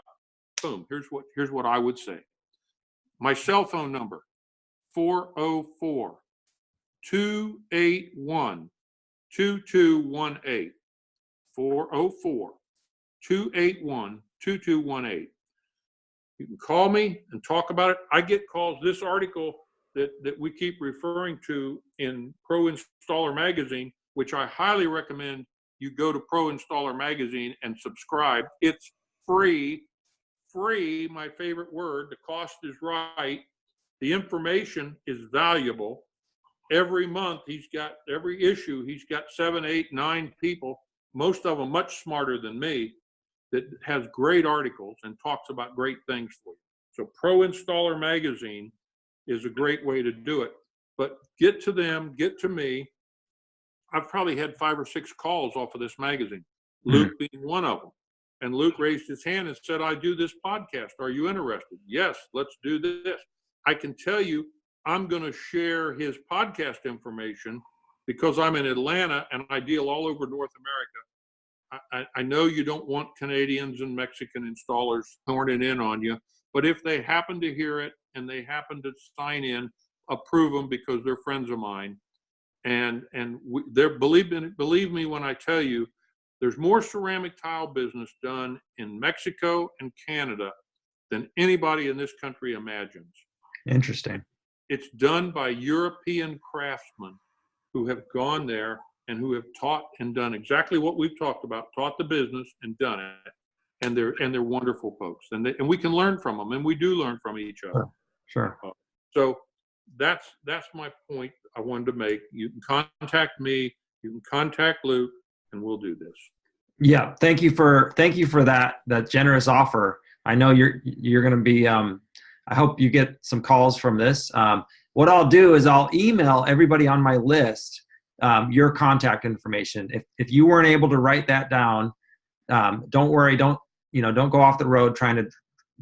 Boom, here's what I would say. My cell phone number, 404-281-2218. 404-281-2218. 2218. You can call me and talk about it. I get calls. This article that we keep referring to in Pro Installer Magazine, which I highly recommend you go to Pro Installer Magazine and subscribe. It's free, my favorite word. The cost is right. The information is valuable. Every month, every issue, he's got 7, 8, 9 people, most of them much smarter than me, that has great articles and talks about great things for you. So Pro Installer Magazine is a great way to do it. But get to them, get to me. I've probably had 5 or 6 calls off of this magazine, Luke being one of them. And Luke raised his hand and said, I do this podcast. Are you interested? Yes, let's do this. I can tell you, I'm going to share his podcast information because I'm in Atlanta and I deal all over North America. I know you don't want Canadians and Mexican installers horning in on you, but if they happen to hear it and they happen to sign in, approve them because they're friends of mine. And they're believe me when I tell you, there's more ceramic tile business done in Mexico and Canada than anybody in this country imagines.
Interesting.
It's done by European craftsmen who have gone there and who have taught and done exactly what we've talked about, taught the business and done it. And they're wonderful folks. And we can learn from them, and we do learn from each other.
Sure.
So that's my point I wanted to make. You can contact me, you can contact Luke, and we'll do this.
Yeah, thank you for that generous offer. I know you're going to be. I hope you get some calls from this. What I'll do is I'll email everybody on my list your contact information. If you weren't able to write that down, don't worry. Don't go off the road trying to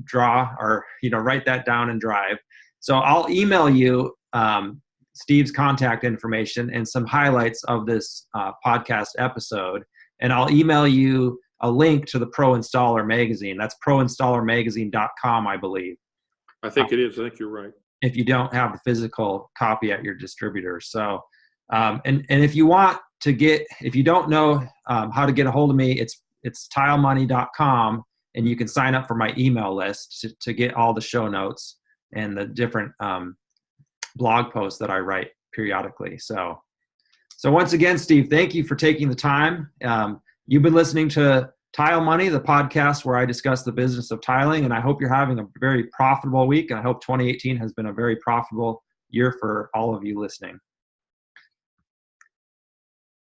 draw or write that down and drive. So I'll email you Steve's contact information and some highlights of this podcast episode. And I'll email you a link to the Pro Installer Magazine. That's proinstallermagazine.com, I believe.
I think it is. I think you're right.
If you don't have the physical copy at your distributor. So, and if you want to if you don't know how to get a hold of me, it's tilemoney.com, and you can sign up for my email list to get all the show notes and the different blog posts that I write periodically. So once again, Steve, thank you for taking the time. You've been listening to Tile Money, the podcast where I discuss the business of tiling, and I hope you're having a very profitable week, and I hope 2018 has been a very profitable year for all of you listening.